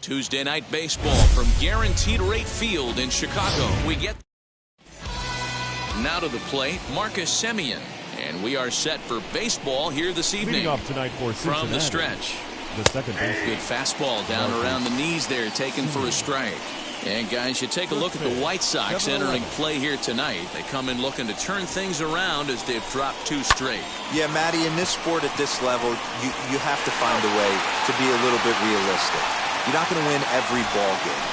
Tuesday night baseball from Guaranteed Rate Field in Chicago. We get now to the plate, Marcus Semien, and we are set for baseball here this evening. Leading off tonight for Cincinnati, from the stretch. The second base. Good fastball down around the knees there, taken for a strike. And guys, you take a look at the White Sox entering play here tonight. They come in looking to turn things around as they've dropped 2 straight. Yeah, Matty, in this sport at this level, you have to find a way to be a little bit realistic. You're not going to win every ball game.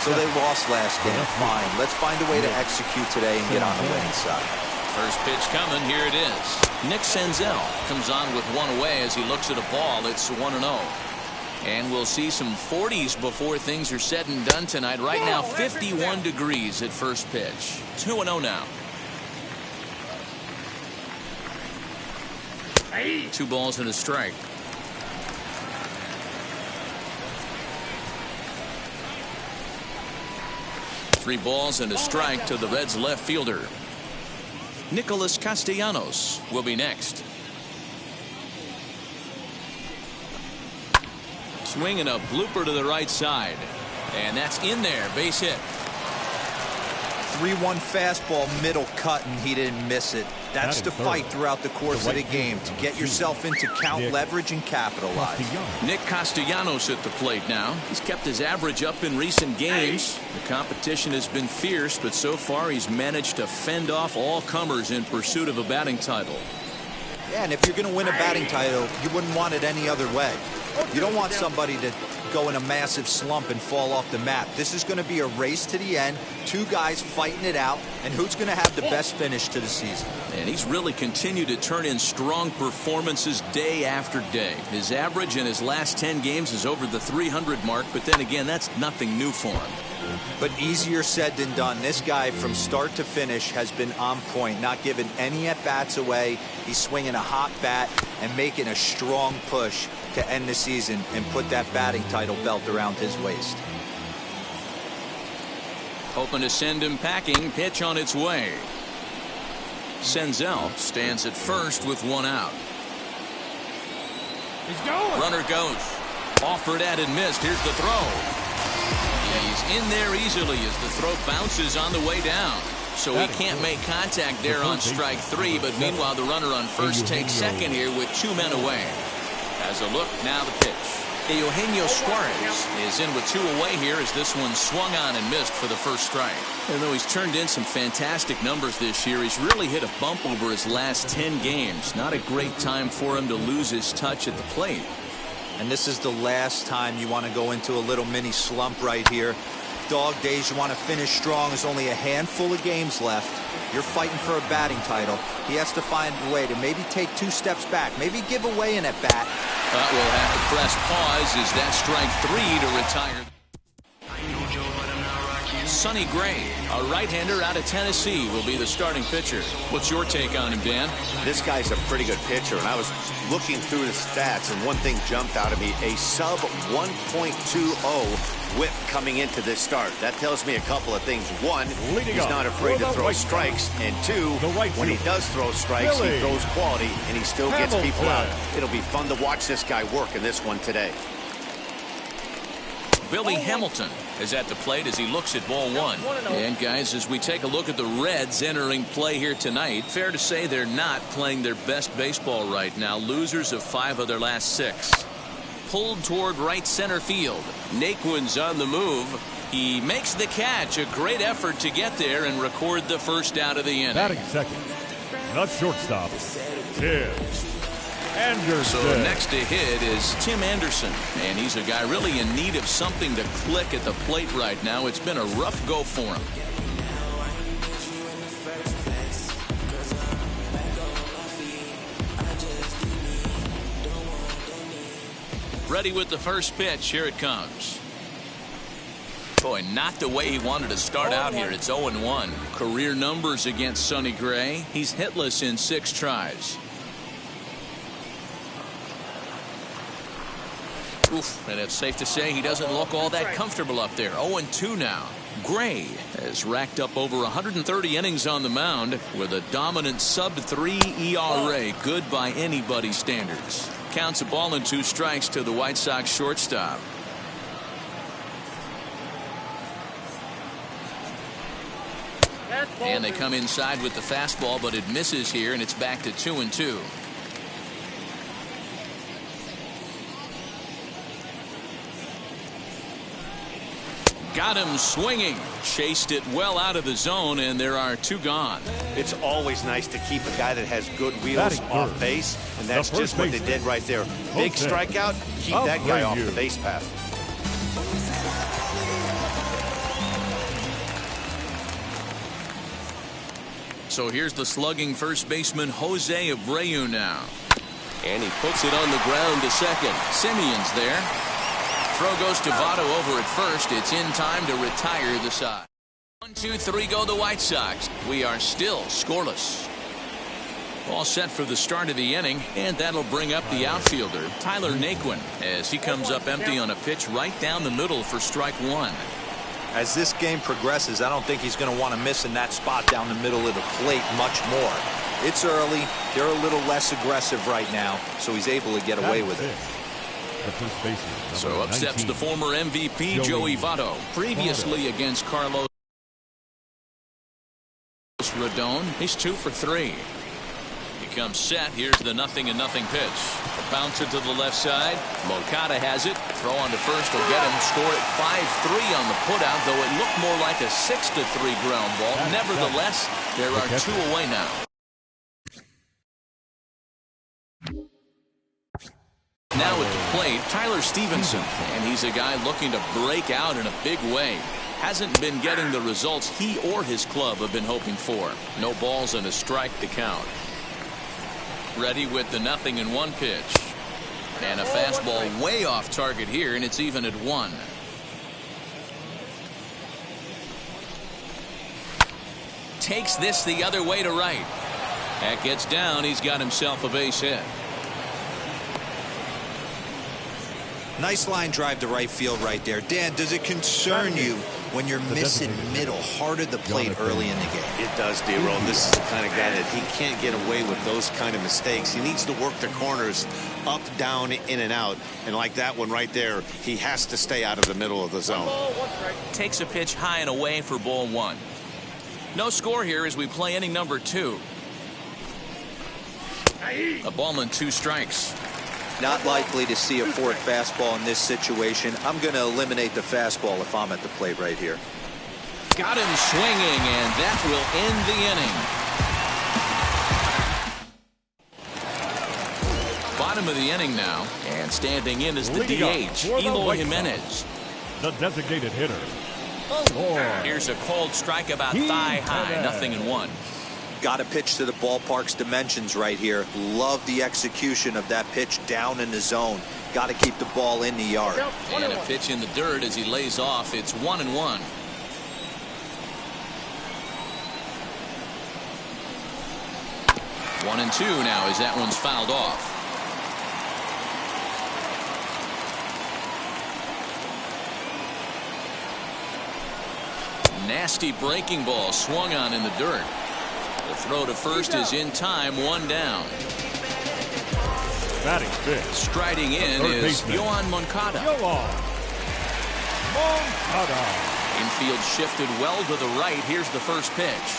So they lost last game. Fine. Let's find a way to execute today and get on the winning side. First pitch coming. Here it is. Nick Senzel comes on with 1 away as he looks at a ball. It's 1-0. And we'll see some 40s before things are said and done tonight. Right now, 51 degrees at first pitch. 2-0 now. 2 balls and a strike. 3 balls and a strike to the Reds left fielder. Nicholas Castellanos will be next. Swinging a blooper to the right side. And that's in there. Base hit. 3-1 fastball, middle cut, and he didn't miss it. That's the fight throughout the course of the game, to get yourself into count leverage and capitalize. Nick Castellanos at the plate now. He's kept his average up in recent games. The competition has been fierce, but so far he's managed to fend off all comers in pursuit of a batting title. Yeah, and if you're going to win a batting title, you wouldn't want it any other way. You don't want somebody to go in a massive slump and fall off the map. This is going to be a race to the end. 2 guys fighting it out, and who's going to have the best finish to the season. And he's really continued to turn in strong performances day after day. His average in his last 10 games is over the 300 mark, but then again, that's nothing new for him. But easier said than done. This guy from start to finish has been on point, not giving any at-bats away. He's swinging a hot bat and making a strong push to end the season and put that batting title belt around his waist. Hoping to send him packing. Pitch on its way. Senzel stands at first with 1 out. He's going. Runner goes. Offered at and missed. Here's the throw. He's in there easily as the throw bounces on the way down. So he can't make contact there on strike 3, but meanwhile the runner on first takes second here with 2 men away. As a look, now the pitch. Eugenio Suarez is in with 2 away here as this one swung on and missed for the first strike. And though he's turned in some fantastic numbers this year, he's really hit a bump over his last 10 games. Not a great time for him to lose his touch at the plate. And this is the last time you want to go into a little mini slump right here. Dog days, you want to finish strong. There's only a handful of games left. You're fighting for a batting title. He has to find a way to maybe take 2 steps back, maybe give away an at-bat. But we'll have to press pause as that strike 3 to retire. Sonny Gray, a right-hander out of Tennessee, will be the starting pitcher. What's your take on him, Dan? This guy's a pretty good pitcher, and I was looking through the stats, and one thing jumped out at me, a sub 1.20 whip coming into this start. That tells me a couple of things. 1, he's not afraid to throw strikes, and 2, when he does throw strikes, he throws quality, and he still gets people out. It'll be fun to watch this guy work in this one today. Billy Hamilton is at the plate as he looks at ball 1. And guys, as we take a look at the Reds entering play here tonight, fair to say they're not playing their best baseball right now. Losers of 5 of their last 6. Pulled toward right center field. Naquin's on the move. He makes the catch. A great effort to get there and record the first out of the inning. Batting second, the shortstop, Tim Anderson. So next to hit is Tim Anderson, and he's a guy really in need of something to click at the plate right now. It's been a rough go for him. Ready with the first pitch. Here it comes. Boy, not the way he wanted to start out here. It's 0-1. Career numbers against Sonny Gray. He's hitless in 6 tries. Oof, and it's safe to say he doesn't look all that comfortable up there. 0-2 now. Gray has racked up over 130 innings on the mound with a dominant sub-3 ERA. Good by anybody's standards. Counts a ball and 2 strikes to the White Sox shortstop. And they come inside with the fastball, but it misses here, and it's back to 2-2. Got him swinging. Chased it well out of the zone, and there are 2 gone. It's always nice to keep a guy that has good wheels off base, and that's just what they did right there. Big strikeout, keep that guy off the base path. So here's the slugging first baseman Jose Abreu now. And he puts it on the ground to second. Simeon's there. Throw goes to Votto over at first. It's in time to retire the side. 1, 2, 3 go the White Sox. We are still scoreless. All set for the start of the inning, and that'll bring up the outfielder, Tyler Naquin, as he comes up empty on a pitch right down the middle for strike 1. As this game progresses, I don't think he's going to want to miss in that spot down the middle of the plate much more. It's early. They're a little less aggressive right now, so he's able to get away with it. So up steps the former MVP Joey Votto, previously against Carlos Rodon. He's 2 for 3. He comes set. Here's the 0-0 pitch. A bouncer to the left side. Moncada has it. Throw on to first will get him. Score at 5-3 on the putout, though it looked more like a 6-3 ground ball. Nevertheless, there are 2 away now. Now at the plate, Tyler Stevenson, and he's a guy looking to break out in a big way. Hasn't been getting the results he or his club have been hoping for. No balls and a strike to count. Ready with the 0-1 pitch. And a fastball way off target here, and it's even at 1. Takes this the other way to right. That gets down. He's got himself a base hit. Nice line drive to right field right there. Dan, does it concern you when you're missing middle, hard at the plate early in the game? It does, D-Roll. This is the kind of guy that he can't get away with those kind of mistakes. He needs to work the corners up, down, in, and out. And like that one right there, he has to stay out of the middle of the zone. Takes a pitch high and away for ball 1. No score here as we play inning number 2. A ball and 2 strikes. Not likely to see a 4th fastball in this situation. I'm going to eliminate the fastball if I'm at the plate right here. Got him swinging, and that will end the inning. Bottom of the inning now, and standing in is the DH, Eloy Jimenez. The designated hitter. Here's a cold strike about thigh high, 0-1. Got to pitch to the ballpark's dimensions right here. Love the execution of that pitch down in the zone. Got to keep the ball in the yard. And a pitch in the dirt as he lays off. It's 1-1. 1-2 now as that one's fouled off. Nasty breaking ball swung on in the dirt. The throw to first is in time, 1 down. Batting fifth. Striding in is Yoan Moncada. Infield shifted well to the right. Here's the first pitch.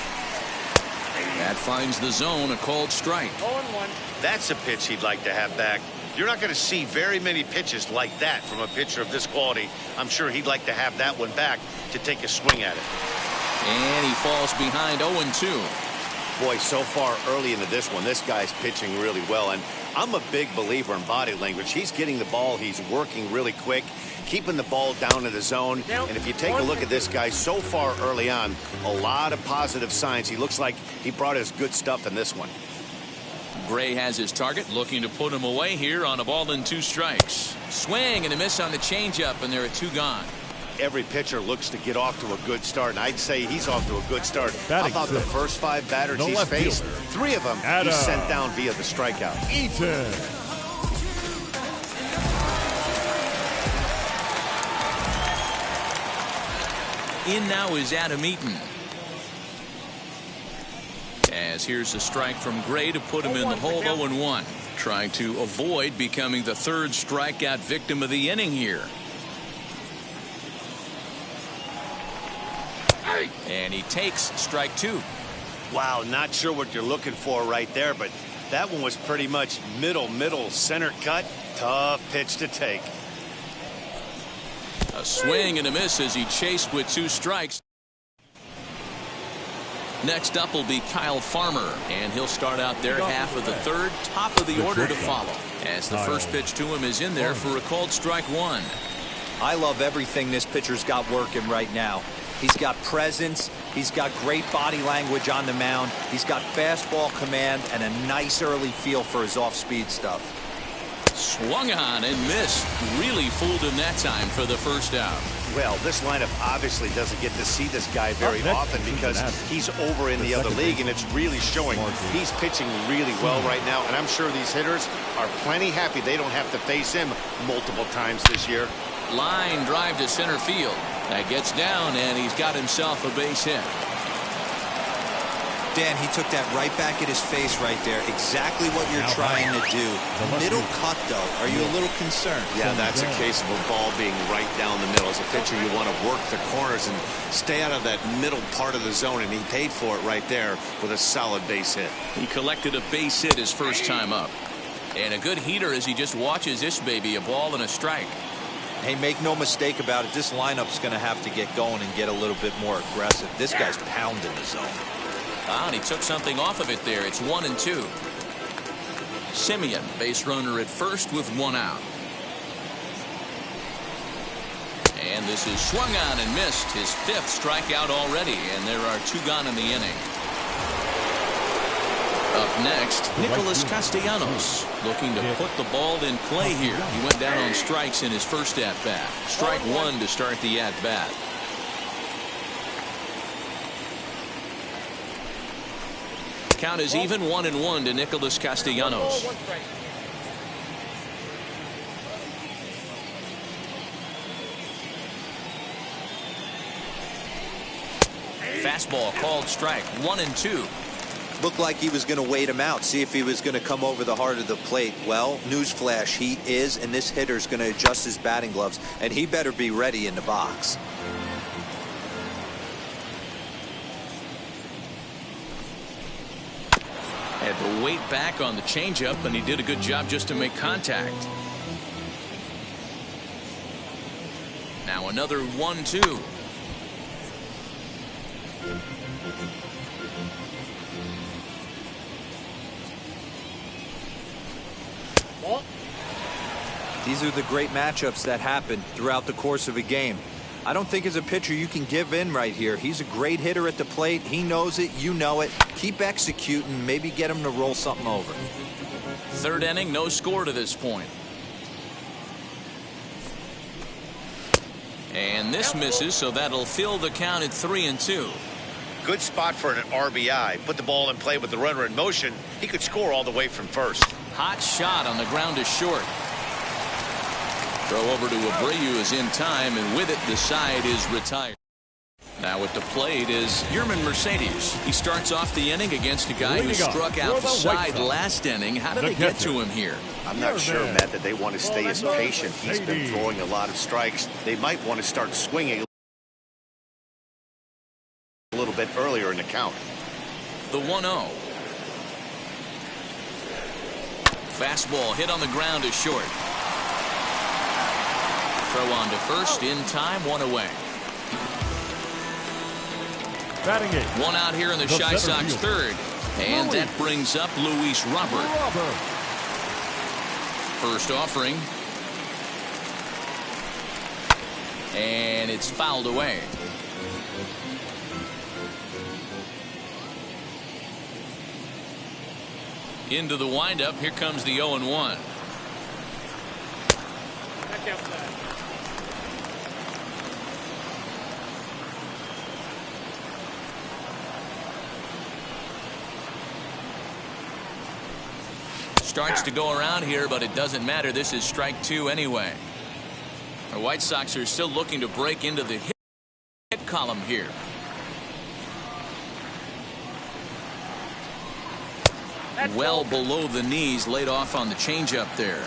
That finds the zone, a called strike. 0-1. That's a pitch he'd like to have back. You're not going to see very many pitches like that from a pitcher of this quality. I'm sure he'd like to have that one back to take a swing at it. And he falls behind 0-2. Boy, so far early into this one, this guy's pitching really well. And I'm a big believer in body language. He's getting the ball. He's working really quick, keeping the ball down in the zone. And if you take a look at this guy so far early on, a lot of positive signs. He looks like he brought his good stuff in this one. Gray has his target, looking to put him away here on a ball and 2 strikes. Swing and a miss on the changeup, and there are 2 gone. Every pitcher looks to get off to a good start, and I'd say he's off to a good start. How about the first 5 batters he's faced? 3 of them he's sent down via the strikeout. Eaton. In now is Adam Eaton. As here's a strike from Gray to put him in the hole. 0-1. Trying to avoid becoming the third strikeout victim of the inning here. And he takes strike 2. Wow, not sure what you're looking for right there, but that one was pretty much middle, center cut. Tough pitch to take. A swing and a miss as he chased with 2 strikes. Next up will be Kyle Farmer, and he'll start out their half of the third, top of the order to follow, as the first pitch to him is in there for a called strike 1. I love everything this pitcher's got working right now. He's got presence. He's got great body language on the mound. He's got fastball command and a nice early feel for his off-speed stuff. Swung on and missed. Really fooled him that time for the first out. Well, this lineup obviously doesn't get to see this guy very often because he's over in the other league, and it's really showing. He's pitching really well right now, and I'm sure these hitters are plenty happy they don't have to face him multiple times this year. Line drive to center field. That gets down, and he's got himself a base hit. Dan, he took that right back at his face right there. Exactly what you're trying to do. Middle cut, though. Are you a little concerned? Yeah, that's a case of a ball being right down the middle. As a pitcher, you want to work the corners and stay out of that middle part of the zone, and he paid for it right there with a solid base hit. He collected a base hit his first time up. And a good heater as he just watches this baby, a ball and a strike. Hey, make no mistake about it. This lineup's going to have to get going and get a little bit more aggressive. This guy's pounding the zone. And he took something off of it there. It's 1-2. Simeon, base runner at first with 1 out. And this is swung on and missed. His 5th strikeout already, and there are 2 gone in the inning. Up next, Nicholas Castellanos, looking to put the ball in play here. He went down on strikes in his first at-bat. Strike 1 to start the at-bat. Count is even, 1-1 to Nicholas Castellanos. Fastball called strike, 1-2. Looked like he was going to wait him out, see if he was going to come over the heart of the plate. Well, newsflash, he is, and this hitter's going to adjust his batting gloves, and he better be ready in the box. Had to wait back on the changeup, and he did a good job just to make contact. Now another 1-2. These are the great matchups that happen throughout the course of a game. I don't think as a pitcher you can give in right here. He's a great hitter at the plate. He knows it. You know it. Keep executing. Maybe get him to roll something over. 3rd inning, no score to this point. And this misses, so that'll fill the count at 3-2. Good spot for an RBI. Put the ball in play with the runner in motion. He could score all the way from first. Hot shot on the ground is short. Throw over to Abreu is in time, and with it, the side is retired. Now at the plate is Yermin Mercedes. He starts off the inning against a guy who struck out the side last inning. How did they get to him here? I'm not sure, Matt, that they want to stay as patient. He's been throwing a lot of strikes. They might want to start swinging a little bit earlier in the count. The 1-0. Fastball hit on the ground is short. Throw on to first in time, 1 away. Batting it. 1 out here in the Chi Sox third. And that brings up Luis Robert. First offering. And it's fouled away. Into the windup. Here comes the 0-1. Starts to go around here, but it doesn't matter. This is strike 2 anyway. The White Sox are still looking to break into the hit column here. Well below the knees, laid off on the changeup there.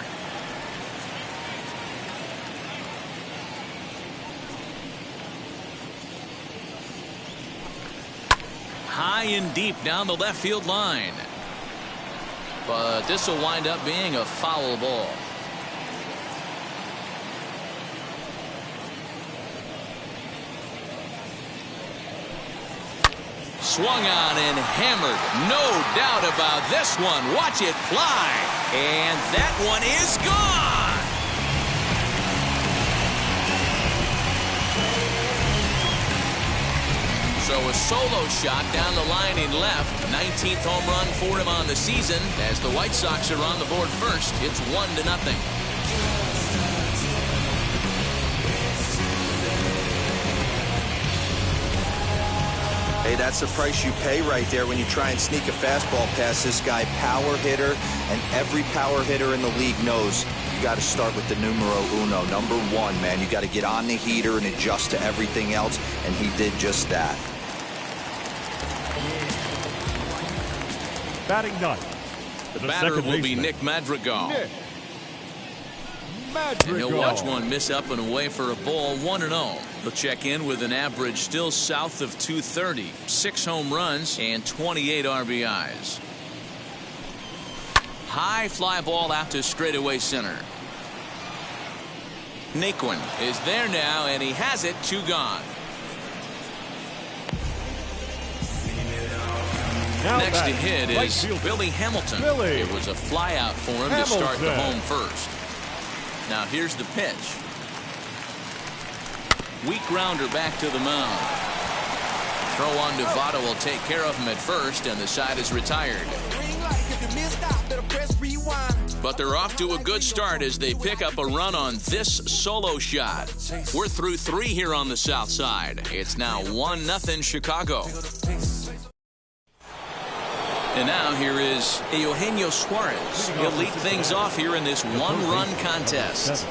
High and deep down the left field line. But this will wind up being a foul ball. Swung on and hammered. No doubt about this one. Watch it fly. And that one is gone. So a solo shot down the line in left. 19th home run for him on the season. As the White Sox are on the board first, it's 1-0. Hey, that's the price you pay right there when you try and sneak a fastball past this guy. Power hitter, and every power hitter in the league knows you got to start with the numero uno, number one, man. You got to get on the heater and adjust to everything else, and he did just that. Batting ninth. The batter will be Nick Madrigal. And he'll watch one miss up and away for a ball. 1-0. He'll check in with an average still south of 230, 6 home runs and 28 RBIs. High fly ball out to straightaway center. Naquin is there now, and he has it. 2 gone. Now next to hit is Billy Hamilton. It was a fly out for him to start the home first. Now here's the pitch. Weak grounder back to the mound. Throw on to Votto will take care of him at first, and the side is retired. But they're off to a good start as they pick up a run on this solo shot. We're through 3 here on the south side. It's now 1-0 Chicago. And now here is Eugenio Suarez. He'll lead things off here in this 1-run contest.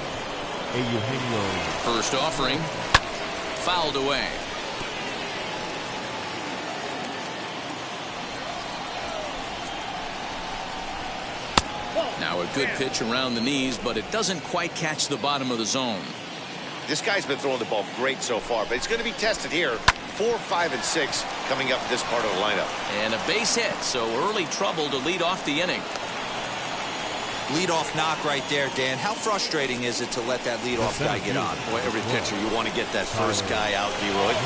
First offering, fouled away. Now a good pitch around the knees, but it doesn't quite catch the bottom of the zone. This guy's been throwing the ball great so far, but it's going to be tested here. 4, 5, and 6 coming up this part of the lineup. And a base hit, so early trouble to lead off the inning. Leadoff knock right there, Dan. How frustrating is it to let that leadoff guy get on? Boy, every pitcher, you want to get that first guy out, D-Roy.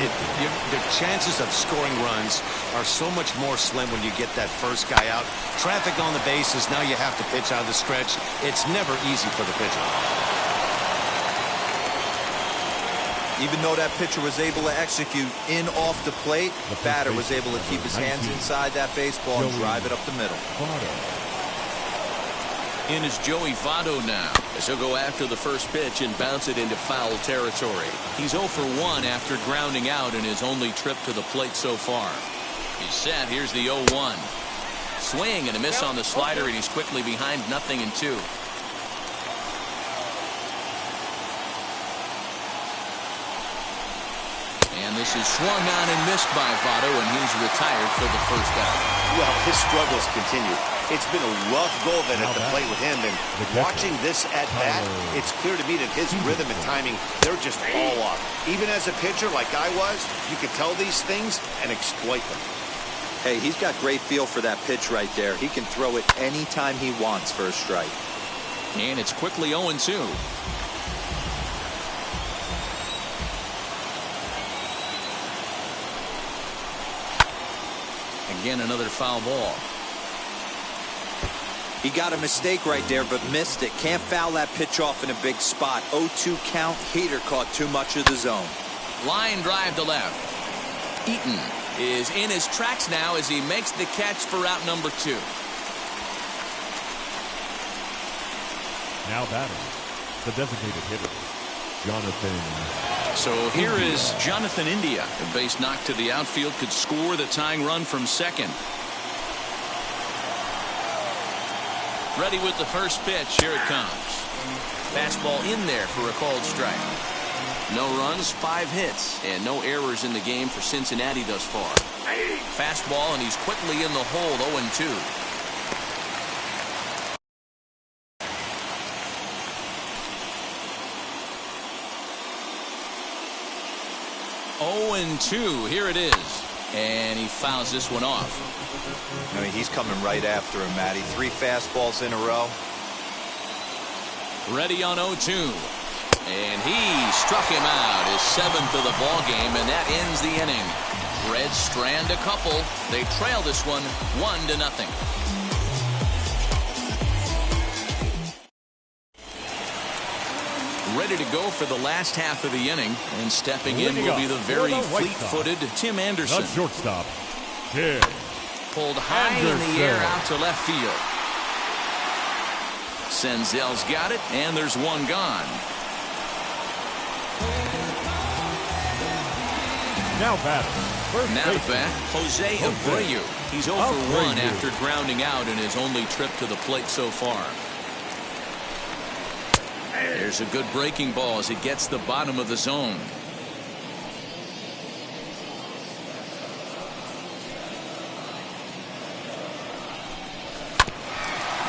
The chances of scoring runs are so much more slim when you get that first guy out. Traffic on the bases, now you have to pitch out of the stretch. It's never easy for the pitcher. Even though that pitcher was able to execute in off the plate, the batter was able to keep his hands inside that baseball and drive it up the middle. In is Joey Votto now, as he'll go after the first pitch and bounce it into foul territory. He's 0 for 1 after grounding out in his only trip to the plate so far. He's set. Here's the 0-1. Swing and a miss on the slider, and he's quickly behind 0-2. And this is swung on and missed by Votto, and he's retired for the first out. Well, his struggles continue. It's been a rough go of it at the plate with him, and watching this at bat, it's clear to me that his rhythm and timing, they're just all off. Even as a pitcher like I was, you could tell these things and exploit them. Hey, he's got great feel for that pitch right there. He can throw it anytime he wants for a strike. And it's quickly 0-2. Again, another foul ball. He got a mistake right there, but missed it. Can't foul that pitch off in a big spot. 0-2 count. Hader caught too much of the zone. Line drive to left. Eaton is in his tracks now as he makes the catch for out number 2. Now batting, the designated hitter, Jonathan. So here is Jonathan India. A base knock to the outfield could score the tying run from second. Ready with the first pitch. Here it comes. Fastball in there for a called strike. No runs, 5 hits, and no errors in the game for Cincinnati thus far. Fastball, and he's quickly in the hold, 0-2. Here it is. And he fouls this one off. I mean, he's coming right after him, Matty. 3 fastballs in a row. Ready on 0-2. And he struck him out, his 7th of the ball game, and that ends the inning. Reds strand a couple. They trail this one 1-0. Ready to go for the last half of the inning, and stepping in will be the very fleet-footed Tim Anderson. The shortstop, Tim Pulled high in the air out to left field. Senzel's got it, and there's one gone. Now batting. Now to bat, Jose Abreu. He's 0 for 1 after grounding out in his only trip to the plate so far. There's a good breaking ball as it gets the bottom of the zone.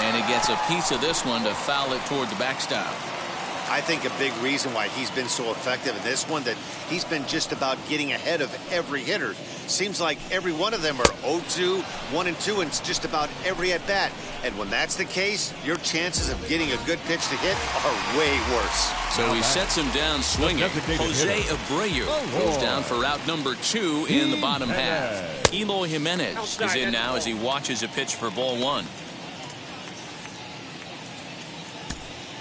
And he gets a piece of this one to foul it toward the backstop. I think a big reason why he's been so effective in this one, that he's been just about getting ahead of every hitter. Seems like every one of them are 0-2, 1-2, and just about every at bat. And when that's the case, your chances of getting a good pitch to hit are way worse. So he sets him down swinging. Jose Abreu goes down for out number 2 in the bottom half. Eloy Jimenez is in now as he watches a pitch for ball 1.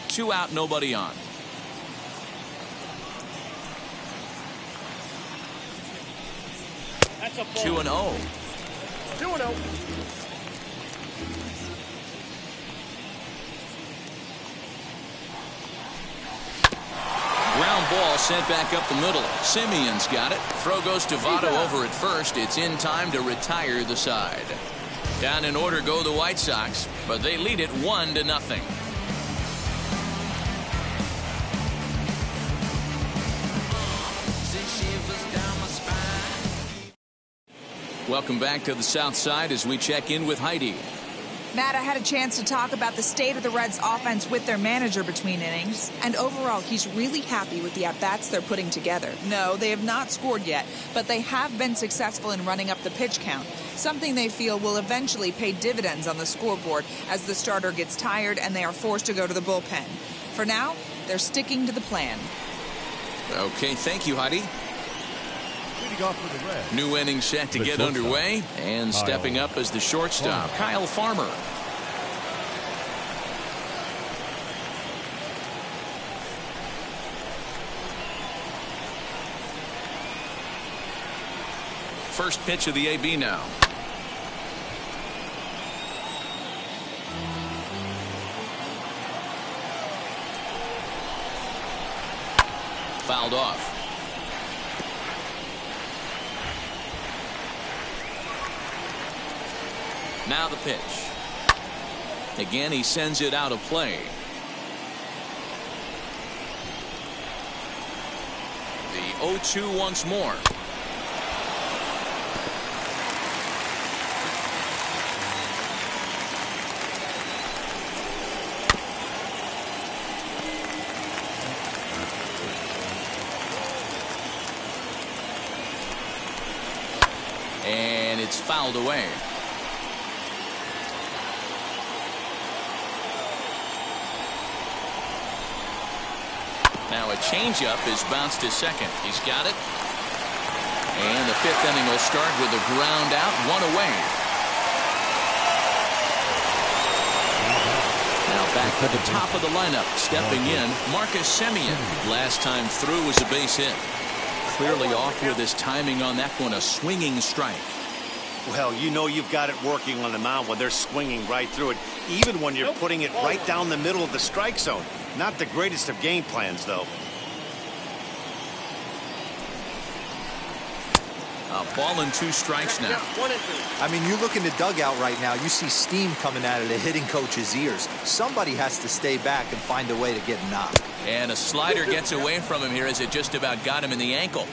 2 out, nobody on. That's a 2-0. 2-0. Ground ball sent back up the middle. Simeon's got it. Throw goes to Votto over at first. It's in time to retire the side. Down in order go the White Sox, but they lead it 1-0. Welcome back to the South Side as we check in with Heidi. Matt, I had a chance to talk about the state of the Reds offense with their manager between innings, and overall he's really happy with the at-bats they're putting together. No, they have not scored yet, but they have been successful in running up the pitch count, something they feel will eventually pay dividends on the scoreboard as the starter gets tired and they are forced to go to the bullpen. For now, they're sticking to the plan. Okay, thank you, Heidi. Off for the Reds. New inning set to get underway, and stepping up as the shortstop, Kyle Farmer. First pitch of the AB now. Fouled off. Now the pitch. Again, he sends it out of play. The 0-2 once more. And it's fouled away. Now a changeup is bounced to second. He's got it. And the 5th inning will start with a ground out, 1 away. Now back to the top of the lineup, stepping in, Marcus Semien. Last time through was a base hit. Clearly off with his timing on that one, a swinging strike. Well, you know you've got it working on the mound when they're swinging right through it, even when you're putting it right down the middle of the strike zone. Not the greatest of game plans, though. A Ball and 2 strikes now. 1 and 2. I mean, you look in the dugout right now, you see steam coming out of the hitting coach's ears. Somebody has to stay back and find a way to get knocked. And a slider gets away from him here as it just about got him in the ankle.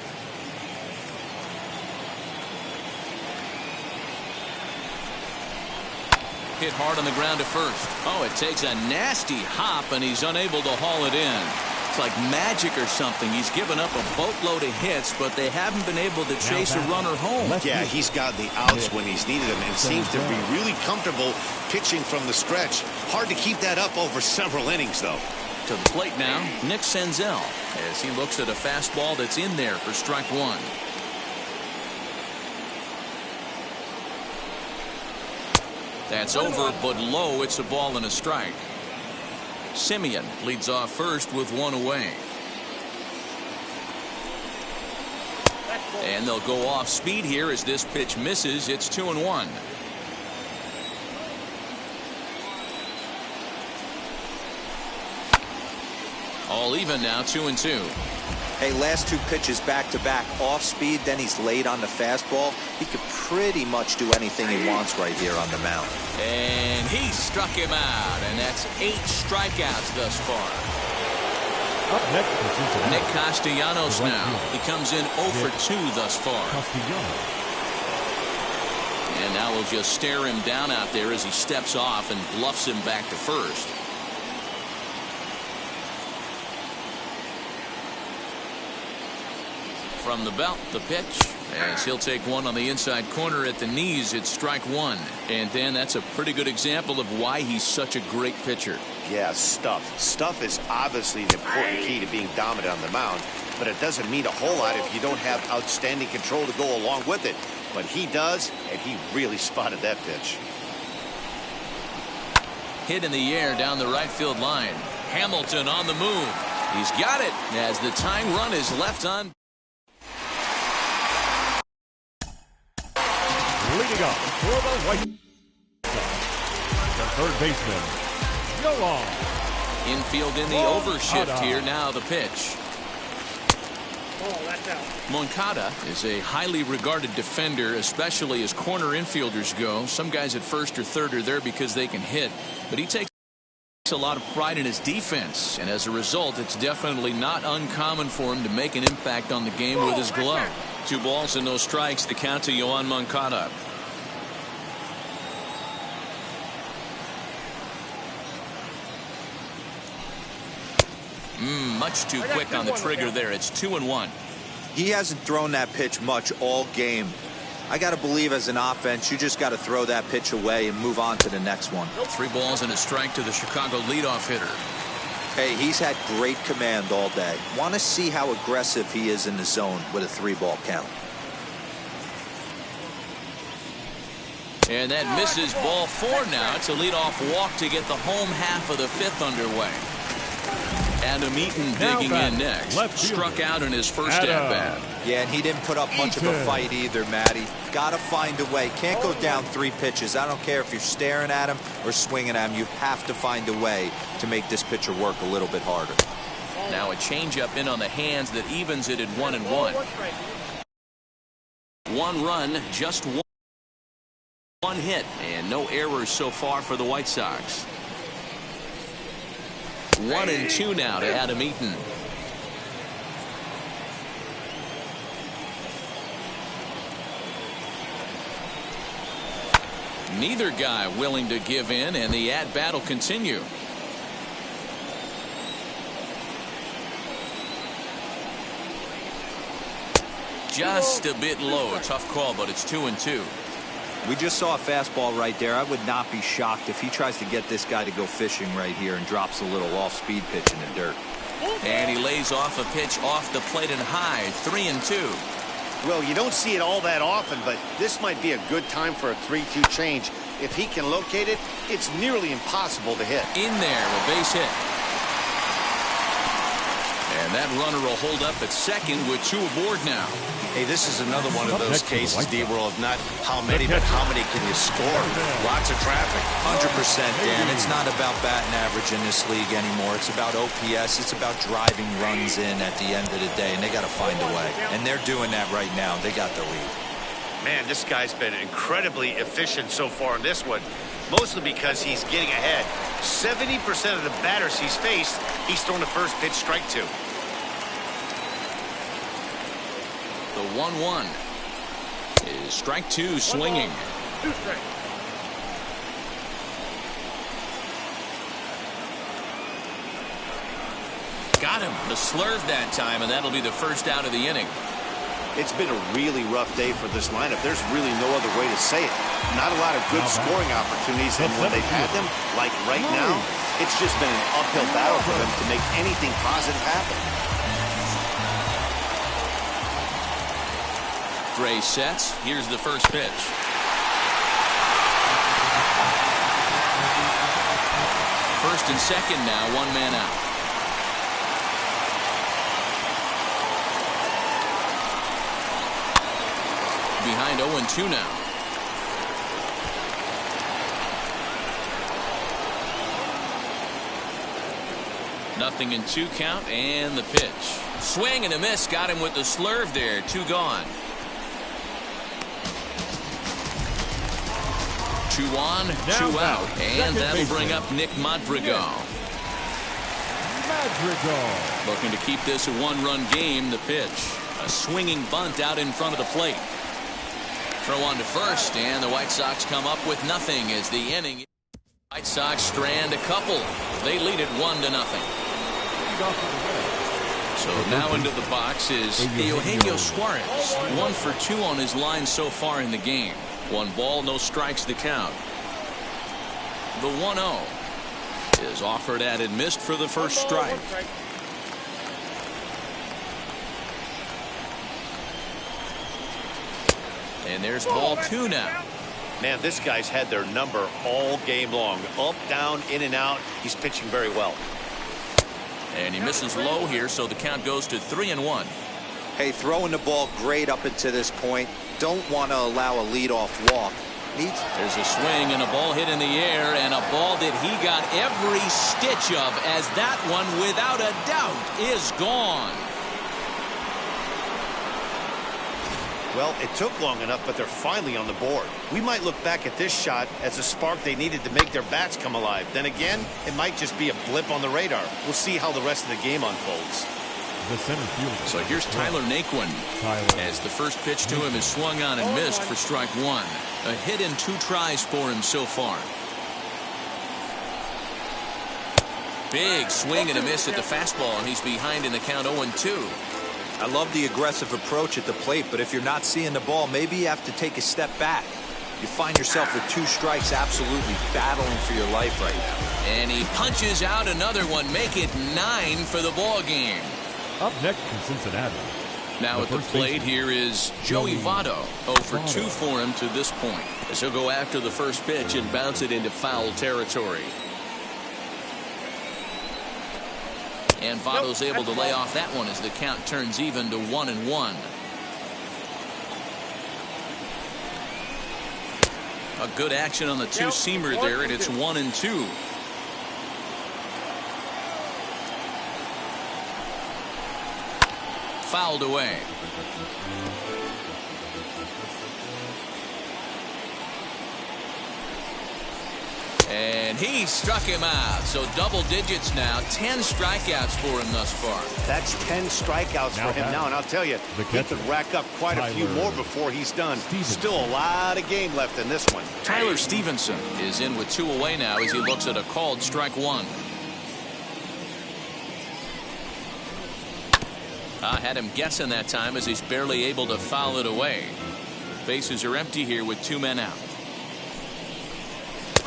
Hit hard on the ground to first. Oh, it takes a nasty hop, and he's unable to haul it in. It's like magic or something. He's given up a boatload of hits, but they haven't been able to chase a runner home. Yeah, he's got the outs when he's needed them and seems to be really comfortable pitching from the stretch. Hard to keep that up over several innings, though. To the plate now, Nick Senzel, as he looks at a fastball that's in there for strike 1. That's over, but low. It's a ball and a strike. Simeon leads off first with 1 away. And they'll go off speed here as this pitch misses. It's 2-1. All even now, 2-2. Hey, last 2 pitches back-to-back off speed, then he's laid on the fastball. He could pretty much do anything he wants right here on the mound. And he struck him out, and that's 8 strikeouts thus far. Up next for Cincinnati, Nick Castellanos now. He comes in 0 for 2 thus far. Castellanos. And now we'll just stare him down out there as he steps off and bluffs him back to first. From the belt, the pitch, as he'll take one on the inside corner at the knees. It's strike 1. And Dan, that's a pretty good example of why he's such a great pitcher. Yeah, stuff. Stuff is obviously the important key to being dominant on the mound, but it doesn't mean a whole lot if you don't have outstanding control to go along with it. But he does, and he really spotted that pitch. Hit in the air down the right field line. Hamilton on the move. He's got it as the tying run is left on. Leading up for the White Sox, the third baseman, Yoan. Infield in the overshift here. Now the pitch. Oh, that's out. Moncada is a highly regarded defender, especially as corner infielders go. Some guys at first or third are there because they can hit, but he takes a lot of pride in his defense, and as a result, it's definitely not uncommon for him to make an impact on the game with his glove. 2 balls and no strikes. The count to Yoan Moncada. Much too quick on the trigger there. It's 2-1. He hasn't thrown that pitch much all game. I got to believe as an offense, you just got to throw that pitch away and move on to the next one. 3 balls and a strike to the Chicago leadoff hitter. Hey, he's had great command all day. Want to see how aggressive he is in the zone with a 3-ball count. And that misses. Ball 4 now. It's a leadoff walk to get the home half of the 5th underway. Adam Eaton digging in next. Struck out in his first at-bat. Yeah, and he didn't put up much of a fight either, Matty. Got to find a way. Can't go down 3 pitches. I don't care if you're staring at him or swinging at him. You have to find a way to make this pitcher work a little bit harder. Now a changeup in on the hands that evens it at 1-1. 1 run, just 1 hit, and no errors so far for the White Sox. 1-2 now to Adam Eaton. Neither guy willing to give in, and the at-bat will continue. Just a bit low. A tough call, but it's 2-2. We just saw a fastball right there. I would not be shocked if he tries to get this guy to go fishing right here and drops a little off-speed pitch in the dirt. And he lays off a pitch off the plate and high. 3-2. Well, you don't see it all that often, but this might be a good time for a 3-2 change. If he can locate it, it's nearly impossible to hit. In there, a base hit. And that runner will hold up at second with 2 aboard now. Hey, this is another one of those cases, D-World, not how many, but how many can you score? Lots of traffic. 100%, Dan. It's not about batting average in this league anymore. It's about OPS. It's about driving runs in at the end of the day, and they got to find a way. And they're doing that right now. They got the lead. Man, this guy's been incredibly efficient so far in this one, mostly because he's getting ahead. 70% of the batters he's faced, he's thrown the first pitch strike to. The 1-1 is strike two, swinging. 2 strikes. Got him. The slurve that time, and that'll be the first out of the inning. It's been a really rough day for this lineup. There's really no other way to say it. Not a lot of good scoring opportunities, and when they've had them, like right now, it's just been an uphill battle for them to make anything positive happen. Gray sets. Here's the first pitch. First and second now, 1 man out. Behind 0-2 now. Nothing in 2 count, and the pitch. Swing and a miss. Got him with the slurve there. 2 gone. 2 on, 2 out. And that'll bring up Nick Madrigal. Looking to keep this a 1-run game. The pitch. A swinging bunt out in front of the plate. Throw on to first, and the White Sox come up with nothing as the inning. White Sox strand a couple. They lead it 1-0. So now into the box is Eugenio Suarez. 1 for 2 on his line so far in the game. 1 ball, no strikes to count. The 1-0 is offered at and missed for the first strike. And there's ball 2 now. Man, this guy's had their number all game long. Up, down, in and out. He's pitching very well. And he misses low here, so the count goes to 3-1. Hey, throwing the ball great up until this point. Don't want to allow a leadoff walk. There's a swing and a ball hit in the air, and a ball that he got every stitch of, as that one, without a doubt, is gone. Well, it took long enough, but they're finally on the board. We might look back at this shot as a spark they needed to make their bats come alive. Then again, it might just be a blip on the radar. We'll see how the rest of the game unfolds. The center fielder. So here's Tyler Naquin. As the first pitch to him is swung on and missed for strike 1. A hit in 2 tries for him so far. Big swing and a miss at the fastball, and he's behind in the count 0-2. I love the aggressive approach at the plate, but if you're not seeing the ball, maybe you have to take a step back. You find yourself with 2 strikes, absolutely battling for your life right now. And he punches out another one, make it 9 for the ball game. Up next from Cincinnati. Now at the plate here is Joey Votto. 0 for 2 for him to this point, as he'll go after the first pitch and bounce it into foul territory. And Votto's able to lay off that one as the count turns even to 1-1. A good action on the 2-seamer there, and it's 1-2. Fouled away. And he struck him out. So double digits now. 10 strikeouts for him thus far. That's 10 strikeouts for him now. And I'll tell you, he could rack up quite a few more before he's done. Still a lot of game left in this one. Tyler Stevenson is in with 2 away now as he looks at a called strike 1. I had him guessing that time as he's barely able to foul it away. Bases are empty here with 2 men out.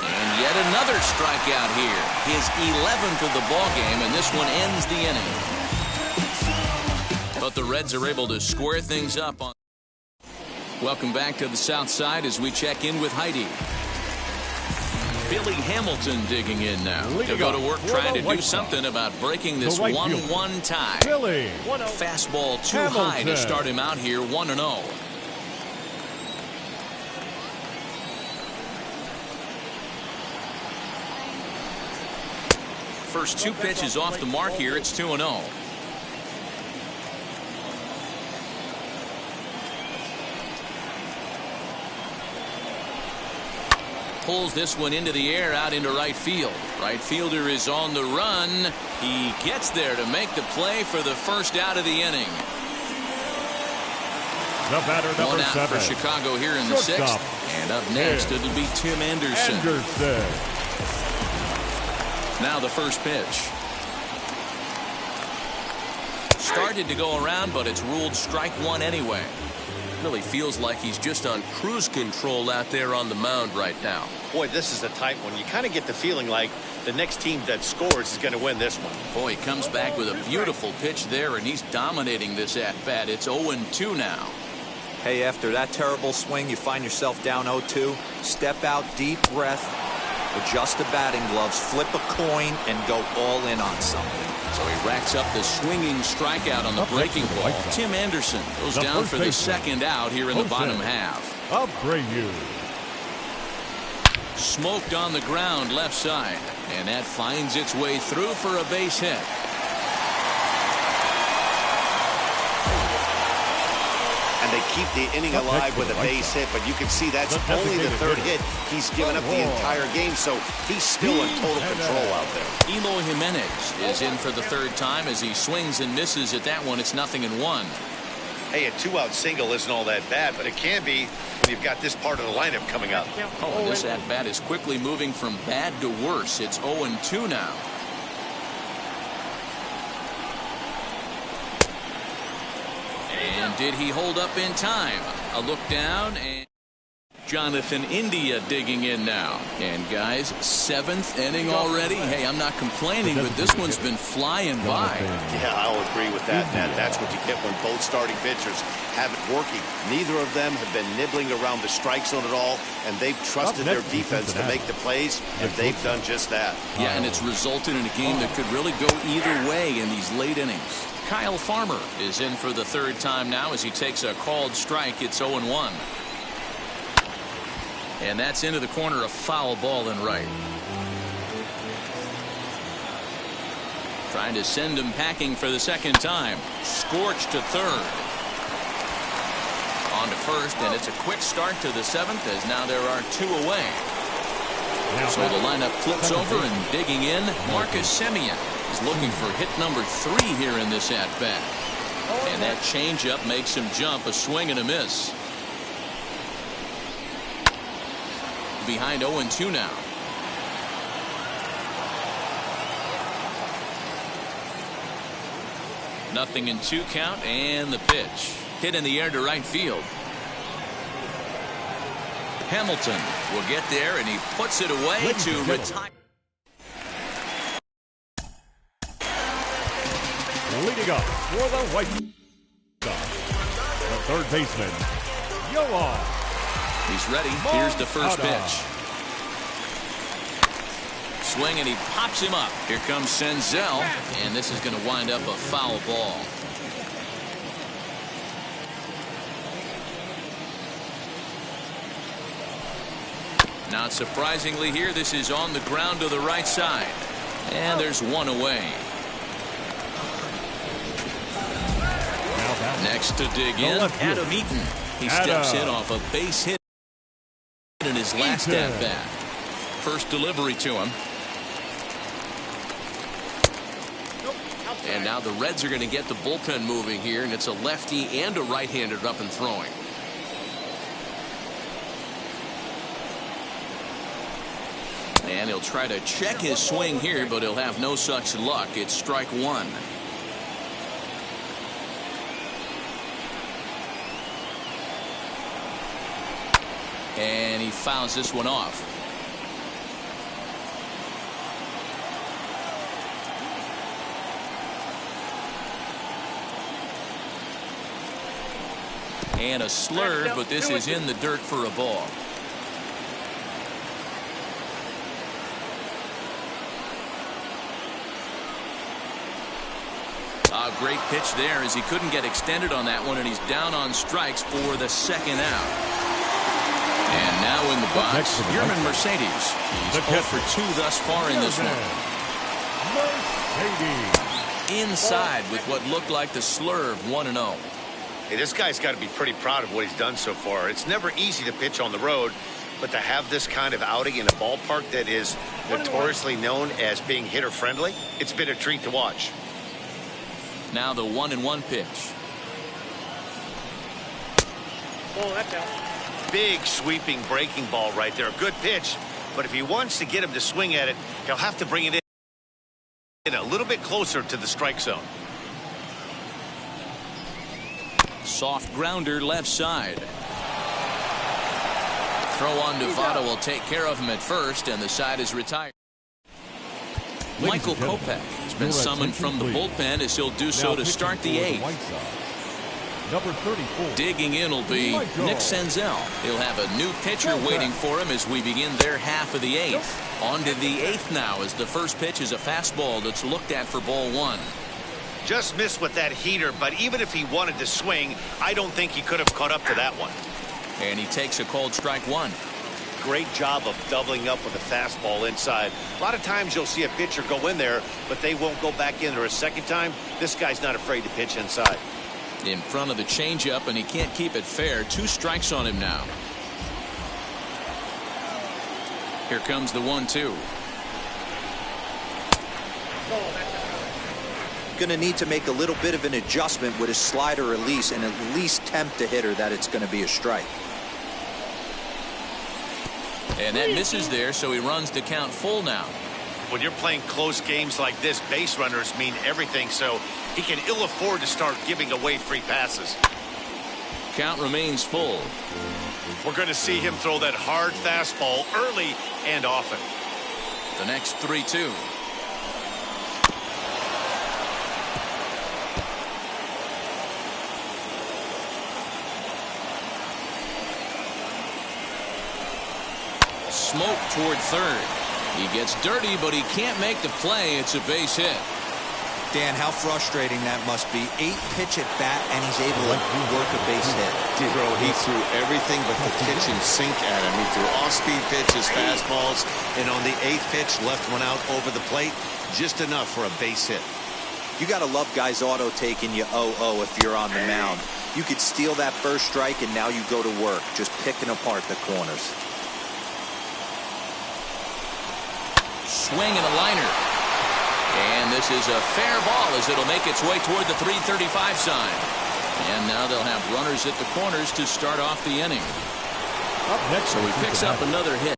And yet another strikeout here. His 11th of the ball game, and this one ends the inning. But the Reds are able to square things up. Welcome back to the South Side as we check in with Heidi. Billy Hamilton digging in now to go to work trying to do something about breaking this 1-1 tie. Billy. Fastball too high to start him out here 1-0. First 2 pitches off the mark here. It's 2-0. pulls this one into the air out into right field. Right fielder is on the run. He gets there to make the play for the first out of the inning. The batter, number One out 7. for Chicago here in the Shortstop. 6th. And up next, it'll be Tim Anderson. Now the first pitch. Started to go around, but it's ruled strike one anyway. Really feels like he's just on cruise control out there on the mound right now. Boy, this is a tight one. You kind of get the feeling like the next team that scores is going to win this one. Boy, he comes back with a beautiful pitch there, and he's dominating this at-bat. It's 0-2 now. Hey, after that terrible swing, you find yourself down 0-2. Step out, deep breath, adjust the batting gloves, flip a coin, and go all in on something. So he racks up the swinging strikeout on the breaking ball. Tim Anderson goes down for the second out here in the bottom half. Of Brayu. Smoked on the ground left side, and that finds its way through for a base hit. And they keep the inning alive with a base hit, but you can see that's only the third hit. He's given up the entire game, so he's still in total control out there. Eloy Jimenez is in for the third time as he swings and misses at that one. It's 0-1. Hey, a 2-out single isn't all that bad, but it can be when you've got this part of the lineup coming up. Oh, and this at-bat is quickly moving from bad to worse. It's 0-2 now. And did he hold up in time? A look down, and Jonathan India digging in now. And guys, 7th inning already. Hey, I'm not complaining, but this one's been flying by. Yeah, I'll agree with that, Nat. That's what you get when both starting pitchers have it working. Neither of them have been nibbling around the strike zone at all, and they've trusted their defense to make the plays, and they've done just that. Yeah, and it's resulted in a game that could really go either way in these late innings. Kyle Farmer is in for the third time now as he takes a called strike. It's 0-1. And that's into the corner, a foul ball in right. Trying to send him packing for the second time. Scorched to third. On to first, and it's a quick start to the 7th as now there are 2 away. So the lineup flips over, and digging in, Marcus Semien is looking for hit number 3 here in this at-bat. And that changeup makes him jump, a swing and a miss. Behind 0-2 now. Nothing in 2 count, and the pitch. Hit in the air to right field. Hamilton will get there, and he puts it away to retire. Leading up for the White Sox, the third baseman, Yoan. He's ready. Here's the first pitch. Swing, and he pops him up. Here comes Senzel, and this is going to wind up a foul ball. Not surprisingly here, this is on the ground to the right side. And there's 1 away. Next to dig in, Adam Eaton. He steps in off a base hit in his last at-bat. First delivery to him. And now the Reds are going to get the bullpen moving here, and it's a lefty and a right-hander up and throwing. And he'll try to check his swing here, but he'll have no such luck. It's strike 1. And he fouls this one off. And a slur, but this is in the dirt for a ball. A great pitch there as he couldn't get extended on that one, and he's down on strikes for the second out. And now in the box, Yermin Mercedes. He's 0 for 2 thus far in this one. Inside with what looked like the slur of 1-0. Hey, this guy's got to be pretty proud of what he's done so far. It's never easy to pitch on the road, but to have this kind of outing in a ballpark that is notoriously known as being hitter-friendly, it's been a treat to watch. Now the 1-1 pitch. Oh, that's out. Big sweeping breaking ball right there. Good pitch, but if he wants to get him to swing at it, he'll have to bring it in a little bit closer to the strike zone. Soft grounder left side. Throw on to Votto will take care of him at first, and the side is retired. Michael Kopech has been summoned from the bullpen as he'll do so to start the 8th. Number 34. Digging in will be Nick Senzel. He'll have a new pitcher waiting for him as we begin their half of the 8th. On to the 8th now as the first pitch is a fastball that's looked at for ball 1. Just missed with that heater, but even if he wanted to swing, I don't think he could have caught up to that one. And he takes a called strike 1. Great job of doubling up with a fastball inside. A lot of times you'll see a pitcher go in there, but they won't go back in there a second time. This guy's not afraid to pitch inside. In front of the changeup, and he can't keep it fair. 2 strikes on him now. Here comes the 1-2. Going to need to make a little bit of an adjustment with his slider release and at least tempt the hitter that it's going to be a strike. And that misses there, so he runs the count full now. When you're playing close games like this, base runners mean everything, so he can ill afford to start giving away free passes. Count remains full. We're going to see him throw that hard fastball early and often. The next 3-2. Smoke toward third. He gets dirty, but he can't make the play. It's a base hit. Dan, how frustrating that must be. 8 pitch at bat, and he's able to work a base hit. Bro, he threw everything but the kitchen sink at him. He threw off-speed pitches, fastballs, and on the 8th pitch, left one out over the plate. Just enough for a base hit. You got to love guys auto taking you 0-0 if you're on the mound. You could steal that first strike, and now you go to work, just picking apart the corners. Swing and a liner. And this is a fair ball as it'll make its way toward the 335 sign. And now they'll have runners at the corners to start off the inning. Up next, so he picks up another hit.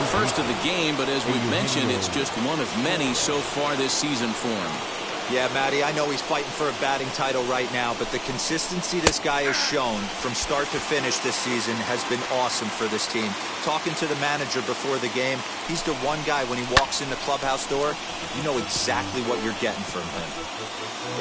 First of the game, but as we've mentioned, it's just one of many so far this season for him. Yeah, Matty, I know he's fighting for a batting title right now, but the consistency this guy has shown from start to finish this season has been awesome for this team. Talking to the manager before the game, he's the one guy when he walks in the clubhouse door, you know exactly what you're getting from him.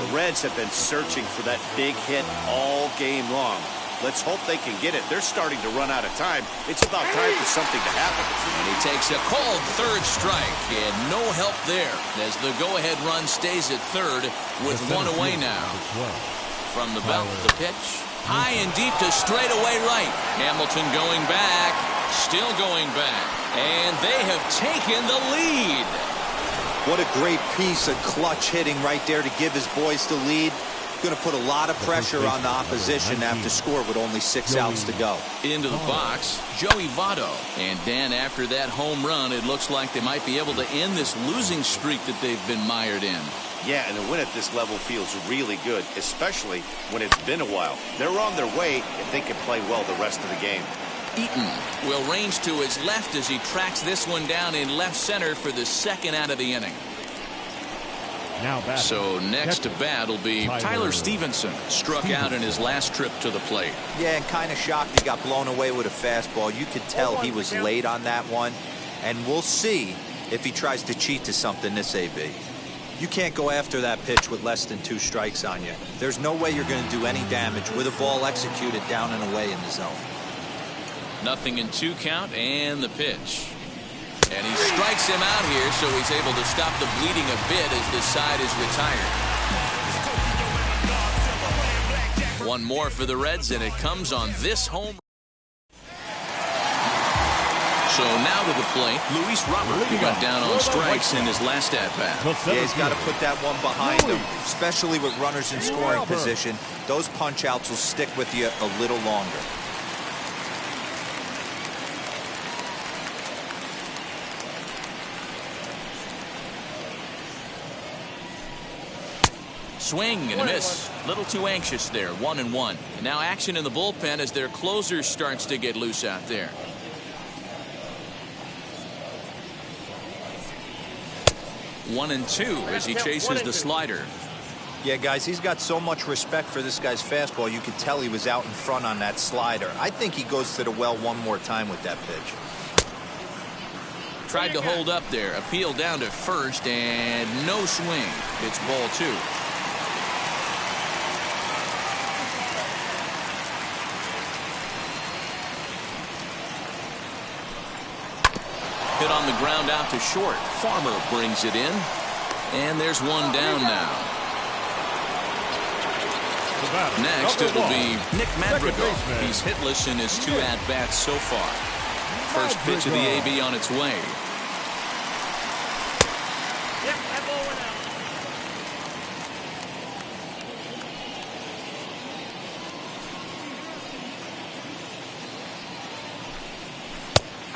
The Reds have been searching for that big hit all game long. Let's hope they can get it. They're starting to run out of time. It's about time for something to happen. And he takes a called third strike, and no help there as the go-ahead run stays at third with one away now. From the belt, the pitch. High and deep to straightaway right. Hamilton going back, still going back, and they have taken the lead. What a great piece of clutch hitting right there to give his boys the lead. Going to put a lot of pressure on the opposition after score with only 6 outs to go. Into the box, Joey Votto. And Dan, after that home run, it looks like they might be able to end this losing streak that they've been mired in. Yeah, and a win at this level feels really good, especially when it's been a while. They're on their way if they can play well the rest of the game. Eaton will range to his left as he tracks this one down in left center for the second out of the inning. Now back. So next to bat will be Tyler Stevenson. Struck out in his last trip to the plate. Yeah, and kind of shocked he got blown away with a fastball. You could tell he was late on that one. And we'll see if he tries to cheat to something this AB. You can't go after that pitch with less than 2 strikes on you. There's no way you're going to do any damage with a ball executed down and away in the zone. 0-2 count and the pitch. And he strikes him out here, so he's able to stop the bleeding a bit as this side is retired. One more for the Reds, and it comes on this home. So now to the plate, Luis Robert, who got down on strikes in his last at-bat. Yeah, he's got to put that one behind him, especially with runners in scoring position. Those punch-outs will stick with you a little longer. Swing and a miss. Little too anxious there. 1-1. And now action in the bullpen as their closer starts to get loose out there. One and two as he chases the slider. Yeah, guys, he's got so much respect for this guy's fastball. You could tell he was out in front on that slider. I think he goes to the well one more time with that pitch. Tried to hold up there. Appeal down to first and no swing. It's ball 2. Hit on the ground out to short. Farmer brings it in. And there's one down now. Next, it'll be Nick Madrigal. He's hitless in his 2 at-bats so far. First pitch of the AB on its way. Yep, that ball went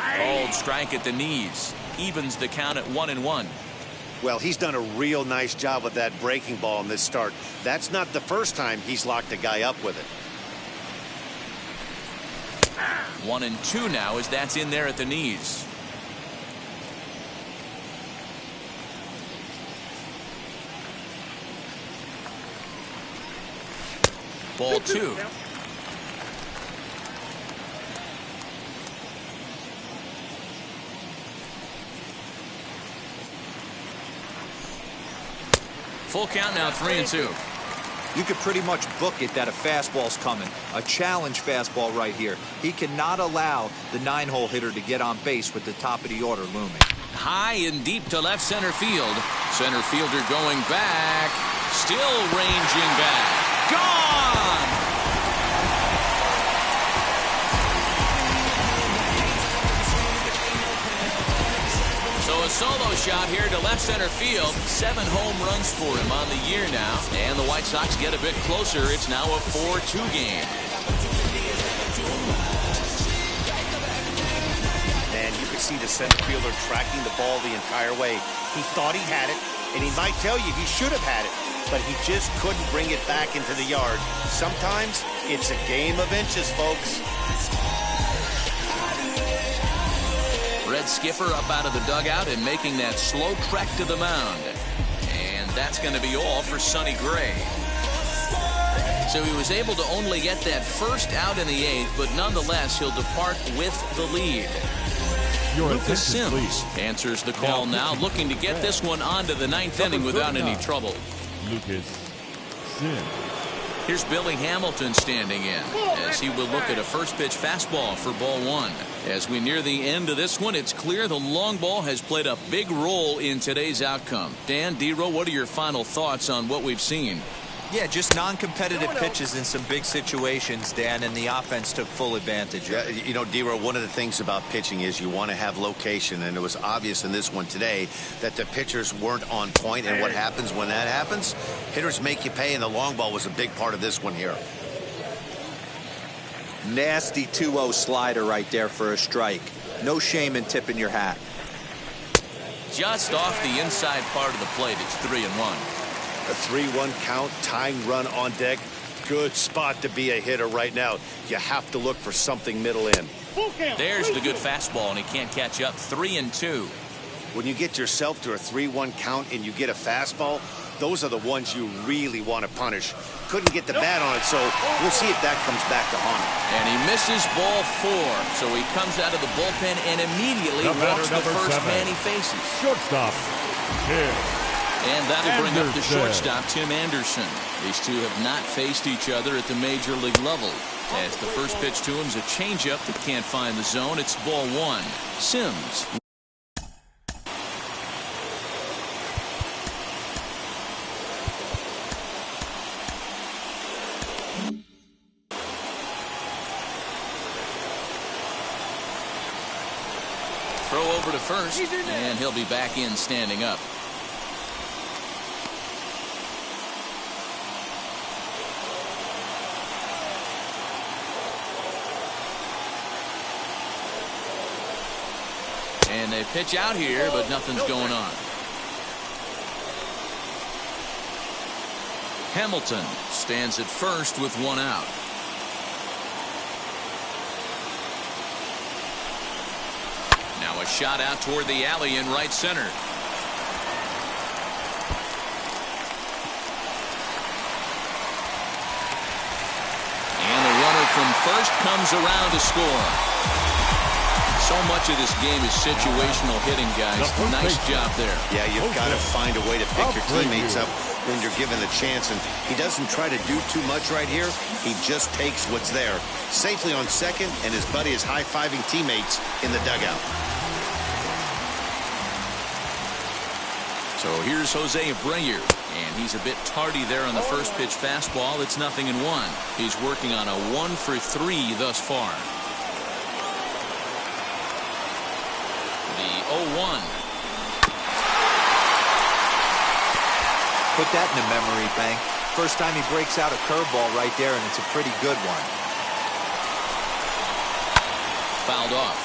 out. Called strike at the knees. Evens the count at 1-1. Well, he's done a real nice job with that breaking ball in this start. That's not the first time he's locked a guy up with it. 1-2 now as that's in there at the knees. Ball 2. Full count now, 3-2. You could pretty much book it that a fastball's coming. A challenge fastball right here. He cannot allow the 9-hole hitter to get on base with the top of the order looming. High and deep to left center field. Center fielder going back. Still ranging back. Gone! So a solo shot here to left center field. 7 home runs for him on the year now. And the White Sox get a bit closer. It's now a 4-2 game. And you can see the center fielder tracking the ball the entire way. He thought he had it, and he might tell you he should have had it, but he just couldn't bring it back into the yard. Sometimes it's a game of inches, folks. Red Skipper up out of the dugout and making that slow trek to the mound. And that's going to be all for Sonny Gray. So he was able to only get that first out in the 8th, but nonetheless he'll depart with the lead. Lucas Sims answers the call now, looking to get this one onto the 9th inning without any trouble. Lucas Sims. Here's Billy Hamilton standing in as he will look at a first pitch fastball for ball 1. As we near the end of this one, it's clear the long ball has played a big role in today's outcome. Dan, D-Row, what are your final thoughts on what we've seen? Yeah, just non-competitive pitches in some big situations, Dan, and the offense took full advantage of it. You know, D-Row, one of the things about pitching is you want to have location, and it was obvious in this one today that the pitchers weren't on point, and what happens when that happens? Hitters make you pay, and the long ball was a big part of this one here. Nasty 2-0 slider right there for a strike. No shame in tipping your hat. Just off the inside part of the plate, it's 3-1. A 3-1 count, tying run on deck. Good spot to be a hitter right now. You have to look for something middle in. There's the good fastball, and he can't catch up. 3-2. When you get yourself to a 3-1 count and you get a fastball, those are the ones you really want to punish. Couldn't get the bat on it, so we'll see if that comes back to haunt him. And he misses ball 4, so he comes out of the bullpen and immediately walks the first man he faces. Shortstop, Tim And that'll bring up the Anderson. shortstop, Tim Anderson. These two have not faced each other at the major league level. As the first pitch to him is a changeup that can't find the zone. It's ball 1. Sims. Throw over to first, and he'll be back in standing up. And they pitch out here, but nothing's going on. Hamilton stands at first with one out. Now a shot out toward the alley in right center. And the runner from first comes around to score. So much of this game is situational hitting, guys. Nice job there. Yeah, you've got to find a way to pick your teammates up when you're given the chance, and he doesn't try to do too much right here. He just takes what's there. Safely on second, and his buddy is high-fiving teammates in the dugout. So here's Jose Abreu, and he's a bit tardy there on the first pitch fastball. It's 0-1. He's working on a 1-for-3 thus far. The 0-1. Put that in the memory bank. First time he breaks out a curveball right there, and it's a pretty good one. Fouled off.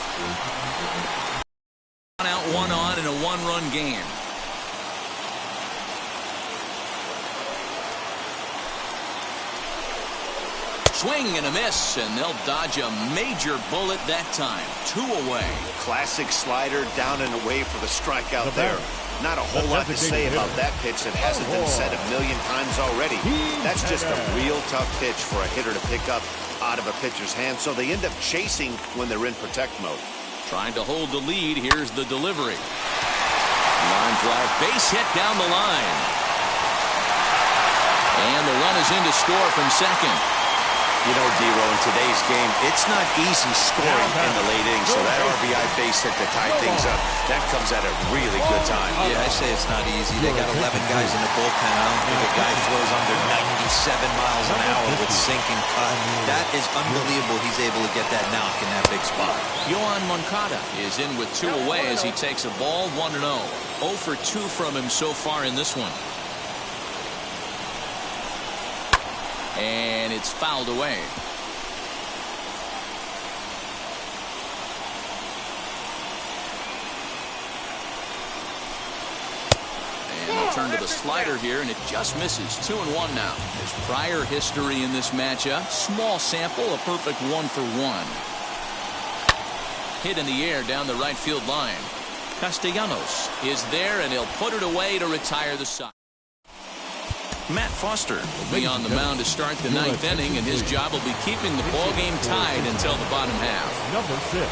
1 out, 1 on in a 1-run game. Swing and a miss, and they'll dodge a major bullet that time. 2 away. Classic slider down and away for the strikeout there. Not a whole lot to say about that pitch that hasn't been said a million times already. That's just a real tough pitch for a hitter to pick up out of a pitcher's hand, so they end up chasing when they're in protect mode. Trying to hold the lead. Here's the delivery. Line drive, base hit down the line. And the run is in to score from second. You know, Dero, in today's game, it's not easy scoring in the late innings, so that RBI base hit to tie things up, that comes at a really good time. Yeah, I say it's not easy. They got 11 guys in the bullpen. I don't think a guy throws under 97 miles an hour with sinking cut. That is unbelievable. He's able to get that knock in that big spot. Yohan Moncada is in with 2 away as he takes a ball 1-0. 0 for 2 from him so far in this one. And it's fouled away. And they'll turn to the slider here, and it just misses. 2-1 now. There's prior history in this matchup. Small sample, a perfect 1 for 1. Hit in the air down the right field line. Castellanos is there, and he'll put it away to retire the side. Matt Foster will be on the mound to start the 9th inning, and his job will be keeping the ball game tied until the bottom half. Number 6.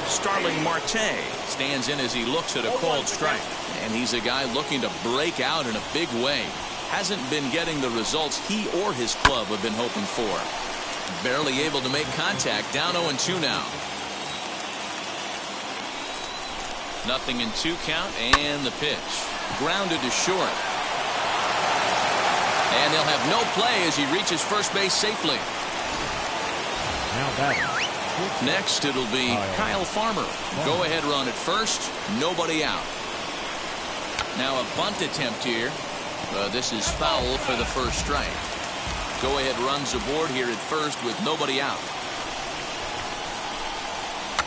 Starling Marte stands in as he looks at a called strike, and he's a guy looking to break out in a big way. Hasn't been getting the results he or his club have been hoping for. Barely able to make contact. Down 0-2 now. 0-2 count, and the pitch. Grounded to short. And they'll have no play as he reaches first base safely. Now batting. Next, it'll be Kyle Farmer. Go-ahead run at first. Nobody out. Now a bunt attempt here. This is foul for the first strike. Go-ahead runs aboard here at first with nobody out.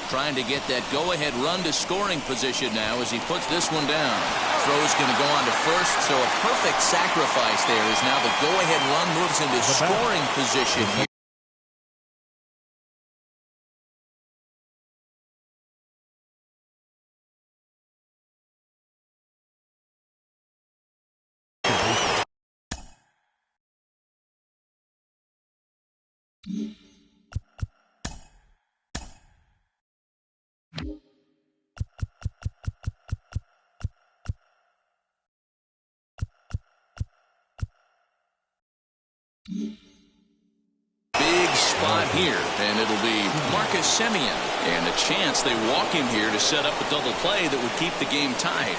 Trying to get that go-ahead run to scoring position now as he puts this one down. Throw's going to go on to first, so a perfect sacrifice there as now the go-ahead run moves into scoring position here. Big spot here, and it'll be Marcus Semien. And a chance they walk him here to set up a double play that would keep the game tied.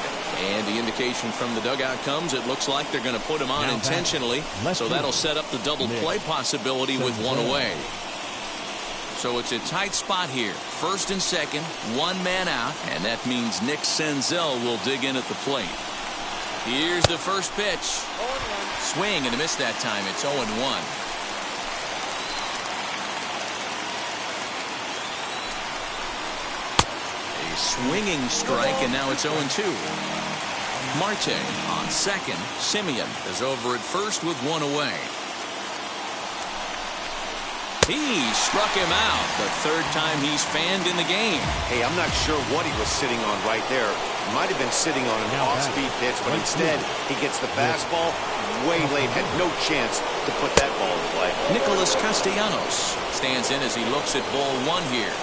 And the indication from the dugout comes, it looks like they're going to put him on intentionally. So that'll set up the double play possibility with 1 away. So it's a tight spot here. First and second, 1 man out, and that means Nick Senzel will dig in at the plate. Here's the first pitch. Swing and a miss that time. It's 0-1. A swinging strike, and now it's 0-2. Marte on second. Simeon is over at first with one away. He struck him out. The third time he's fanned in the game. Hey, I'm not sure what he was sitting on right there. Might have been sitting on an off-speed pitch, but instead he gets the fastball way late. Had no chance to put that ball in play. Nicholas Castellanos stands in as he looks at ball one here.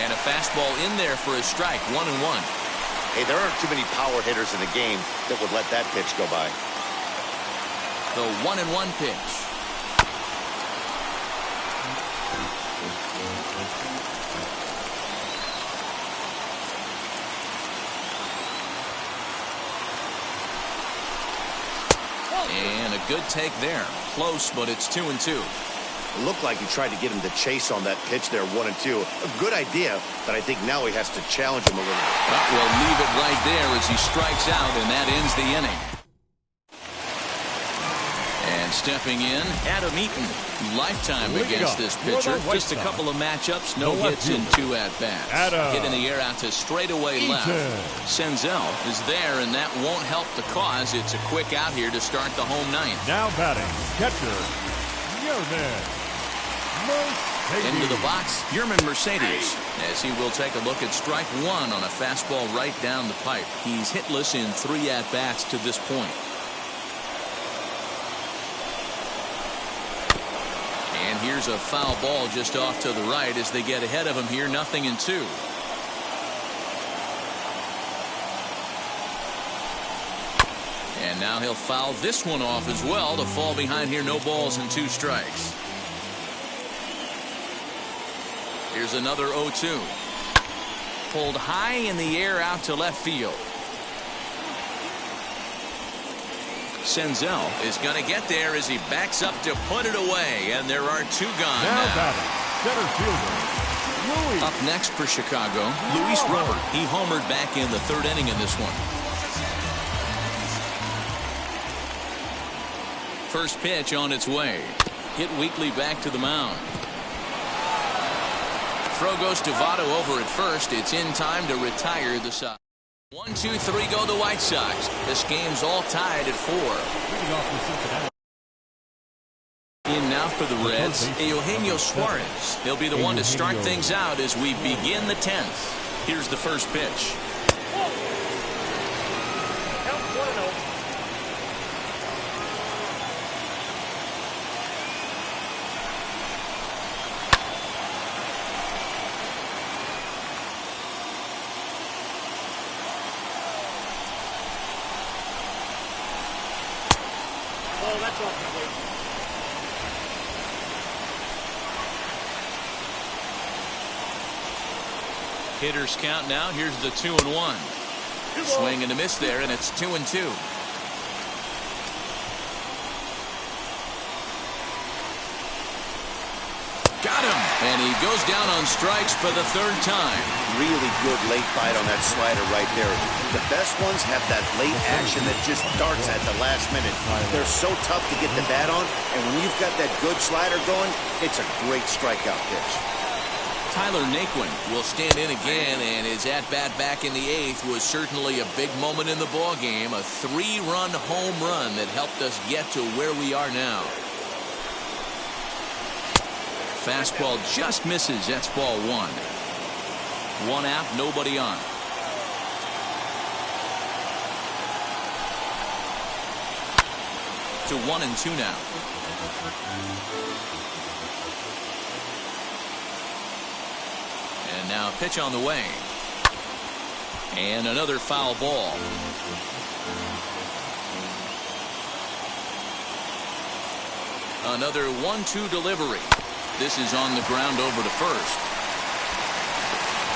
And a fastball in there for a strike. 1-1. Hey, there aren't too many power hitters in the game that would let that pitch go by. The 1-1 pitch. And a good take there. Close, but it's 2-2. It looked like he tried to get him to chase on that pitch there, 1-2. A good idea, but I think now he has to challenge him a little. We'll leave it right there as he strikes out, and that ends the inning. And stepping in, Adam Eaton. Lifetime against this pitcher. Just a couple of matchups, no hits in 2 at-bats. Hit in the air out to straightaway left. Senzel is there, and that won't help the cause. It's a quick out here to start the home ninth. Now batting, catcher, Yerman Mercedes. Into the box, Yerman Mercedes, as he will take a look at strike one on a fastball right down the pipe. He's hitless in 3 at-bats to this point. And here's a foul ball just off to the right as they get ahead of him here, 0-2. And now he'll foul this one off as well to fall behind here, no balls and 2 strikes. Here's another 0-2. Pulled high in the air out to left field. Senzel is going to get there as he backs up to put it away, and there are 2 gone now. Batting, center fielder, Luis. Up next for Chicago, Luis Robert. He homered back in the 3rd inning in this one. First pitch on its way. Hit weakly back to the mound. Throw goes to Votto over at first. It's in time to retire the side. 1, 2, 3 go the White Sox. This game's all tied at 4. In now for the Reds, Eugenio Suarez. He'll be the one to start things out as we begin the 10th. Here's the first pitch. Hitters count now. Here's the 2-1. Swing and a miss there, and it's 2-2. Got him, and he goes down on strikes for the 3rd time. Really good late bite on that slider right there. The best ones have that late action that just darts at the last minute. They're so tough to get the bat on, and when you've got that good slider going, it's a great strikeout pitch. Tyler Naquin will stand in again, and his at-bat back in the 8th was certainly a big moment in the ballgame. A 3-run home run that helped us get to where we are now. Fastball just misses. That's ball 1. 1 out, nobody on. To 1-2 now. And now pitch on the way. And another foul ball. Another 1-2 delivery. This is on the ground over to first.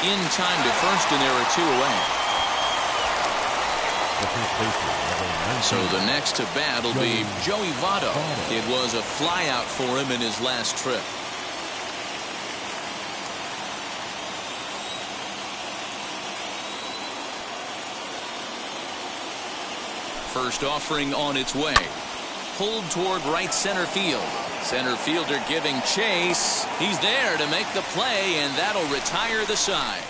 In time to first, and there are 2 away. So the next to bat will be Joey Votto. It was a flyout for him in his last trip. First offering on its way. Pulled toward right center field. Center fielder giving chase. He's there to make the play, and that'll retire the side.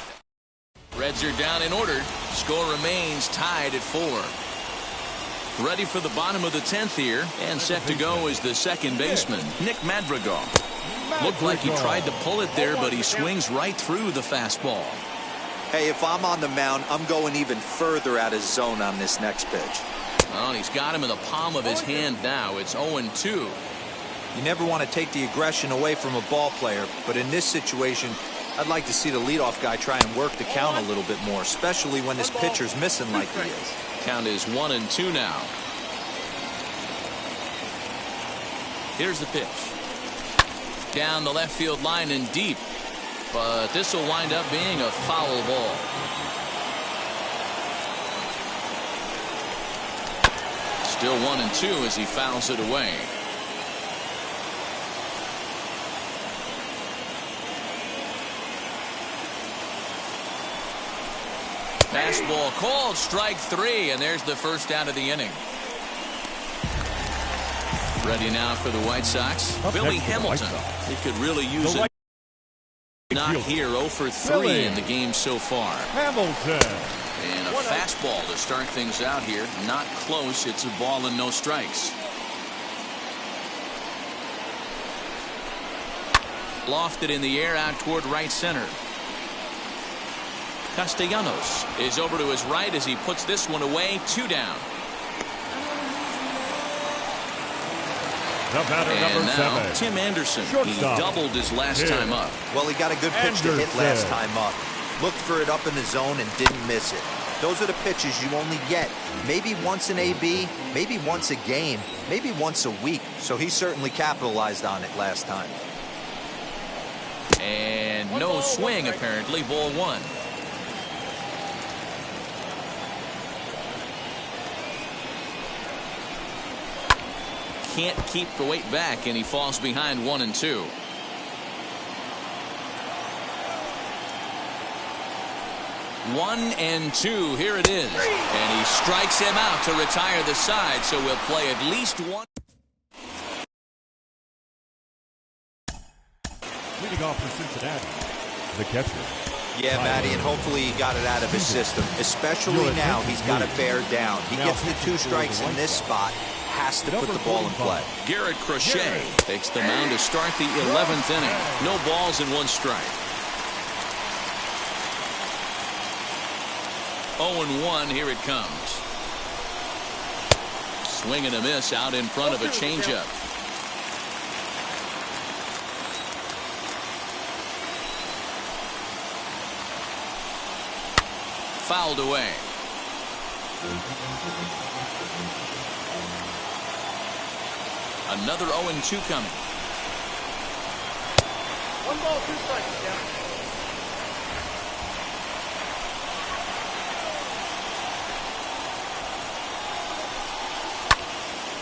Reds are down and ordered. Score remains tied at 4. Ready for the bottom of the 10th here, and set to go is the second baseman, Nick Madrigal. Looked like he tried to pull it there, but he swings right through the fastball. Hey, if I'm on the mound, I'm going even further out of zone on this next pitch. Well, he's got him in the palm of his hand now. It's 0-2. You never want to take the aggression away from a ball player, but in this situation, I'd like to see the leadoff guy try and work the count a little bit more, especially when his pitcher's missing like he is. Count is 1-2 now. Here's the pitch. Down the left field line and deep, but this will wind up being a foul ball. Still 1-2 as he fouls it away. Fastball called, strike 3, and there's the first out of the inning. Ready now for the White Sox, Billy Hamilton. He could really use it. Not here, 0 for 3 in the game so far. Hamilton. And a fastball to start things out here. Not close. It's a ball and no strikes. Lofted in the air out toward right center. Castellanos is over to his right as he puts this one away. 2 down. The batter, and number now 7. Tim Anderson. Shortstop. He doubled his last time up. Well, he got a good pitch to hit last time up. Looked for it up in the zone and didn't miss it. Those are the pitches you only get maybe once in AB, maybe once a game, maybe once a week. So he certainly capitalized on it last time. And no swing, apparently. Ball 1. Can't keep the weight back, and he falls behind 1-2. One and 2. Here it is. And he strikes him out to retire the side, so we'll play at least one. Leading off for Cincinnati, the catcher. Yeah, Matty, and hopefully he got it out of his system, especially now he's got to bear down. He gets the 2 strikes in this spot, has to put the ball in play. Garrett Crochet takes the mound to start the 11th inning. No balls and 1 strike. 0-1, here it comes. Swing and a miss out in front of a changeup. Fouled away. Another 0-2 coming. 1 ball, 2 strikes, down.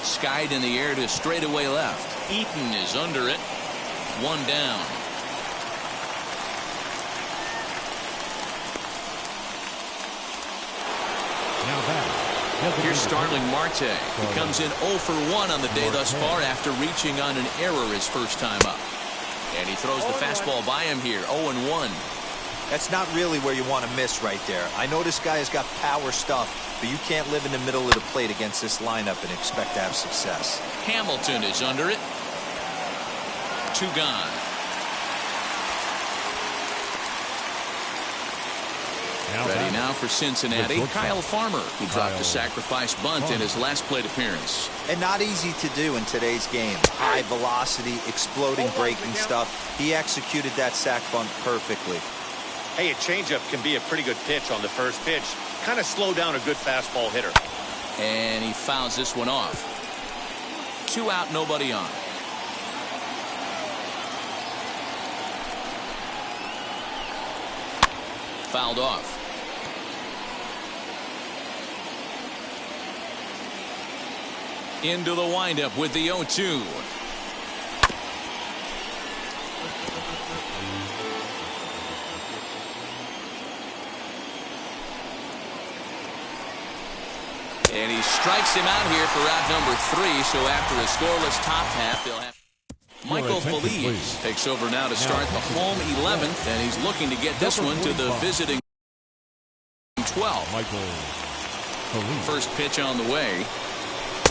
Skied in the air to straightaway left. Eaton is under it. 1 down. Now back. Here's Starling Marte. He comes in 0 for 1 on the day thus far after reaching on an error his first time up. And he throws the fastball by him here. 0-1. That's not really where you want to miss right there. I know this guy has got power stuff, but you can't live in the middle of the plate against this lineup and expect to have success. Hamilton is under it. 2 gone. Ready now for Cincinnati, Kyle Farmer, who dropped a sacrifice bunt in his last plate appearance. And not easy to do in today's game. High velocity, exploding breaking stuff. He executed that sac bunt perfectly. Hey, a changeup can be a pretty good pitch on the first pitch. Kind of slow down a good fastball hitter. And he fouls this one off. 2 out, nobody on. Fouled off. Into the windup with the 0-2. And he strikes him out here for out number 3. So after a scoreless top half, they'll have Michael Feliz takes over now to start the home 11th, and he's looking to get this one to the visiting 12. Michael Feliz. First pitch on the way.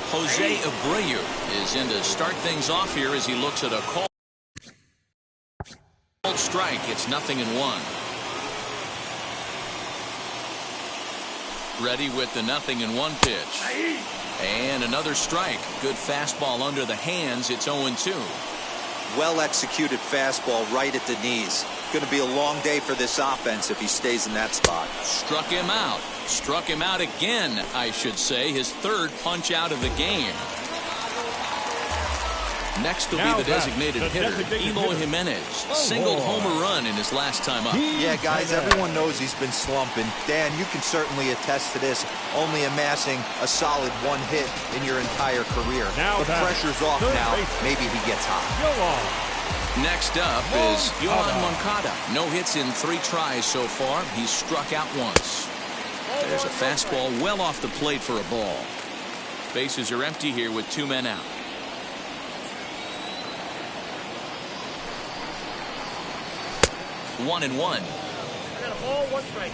Jose Abreu is in to start things off here as he looks at a called strike. It's 0-1. Ready with the 0-1 pitch. And another strike. Good fastball under the hands. It's 0-2. Well executed fastball right at the knees. Going to be a long day for this offense if he stays in that spot. Struck him out. Struck him out again, I should say. His third punch out of the game. Next will be the designated hitter, Eloy Jimenez. Singled homer run in his last time up. Yeah, guys, everyone knows he's been slumping. Dan, you can certainly attest to this. Only amassing a solid one hit in your entire career. Now the pressure's off now. Maybe he gets hot. Next up is Yohan Moncada. No hits in 3 tries so far. He's struck out once. There's a fastball well off the plate for a ball. Bases are empty here with 2 men out. One and one. I got a ball, 1 strike.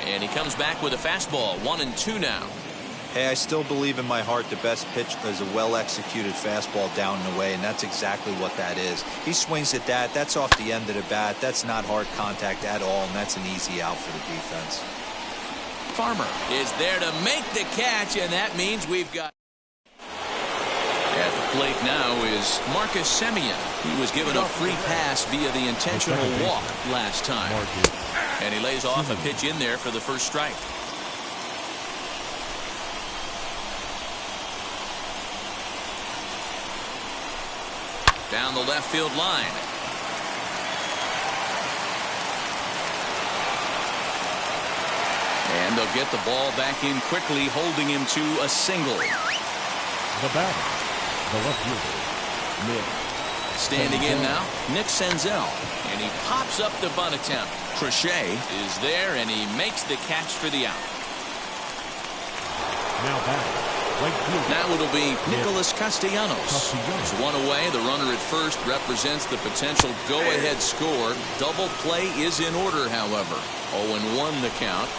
And he comes back with a fastball. 1-2 now. Hey, I still believe in my heart the best pitch is a well-executed fastball down and away, and that's exactly what that is. He swings at that. That's off the end of the bat. That's not hard contact at all, and that's an easy out for the defense. Farmer is there to make the catch, and that means we've got... At the plate now is Marcus Semien. He was given a free pass via the intentional walk last time. And he lays off a pitch in there for the first strike. Down the left field line. And they'll get the ball back in quickly, holding him to a single. The batter, the left fielder, Nick. Standing in now, Nick Senzel. And he pops up the bunt attempt. Crochet is there, and he makes the catch for the out. Now batter, right fielder. Now it'll be Nicholas Castellanos. There's one away. The runner at first represents the potential go-ahead score. Double play is in order, however. 0-1 the count.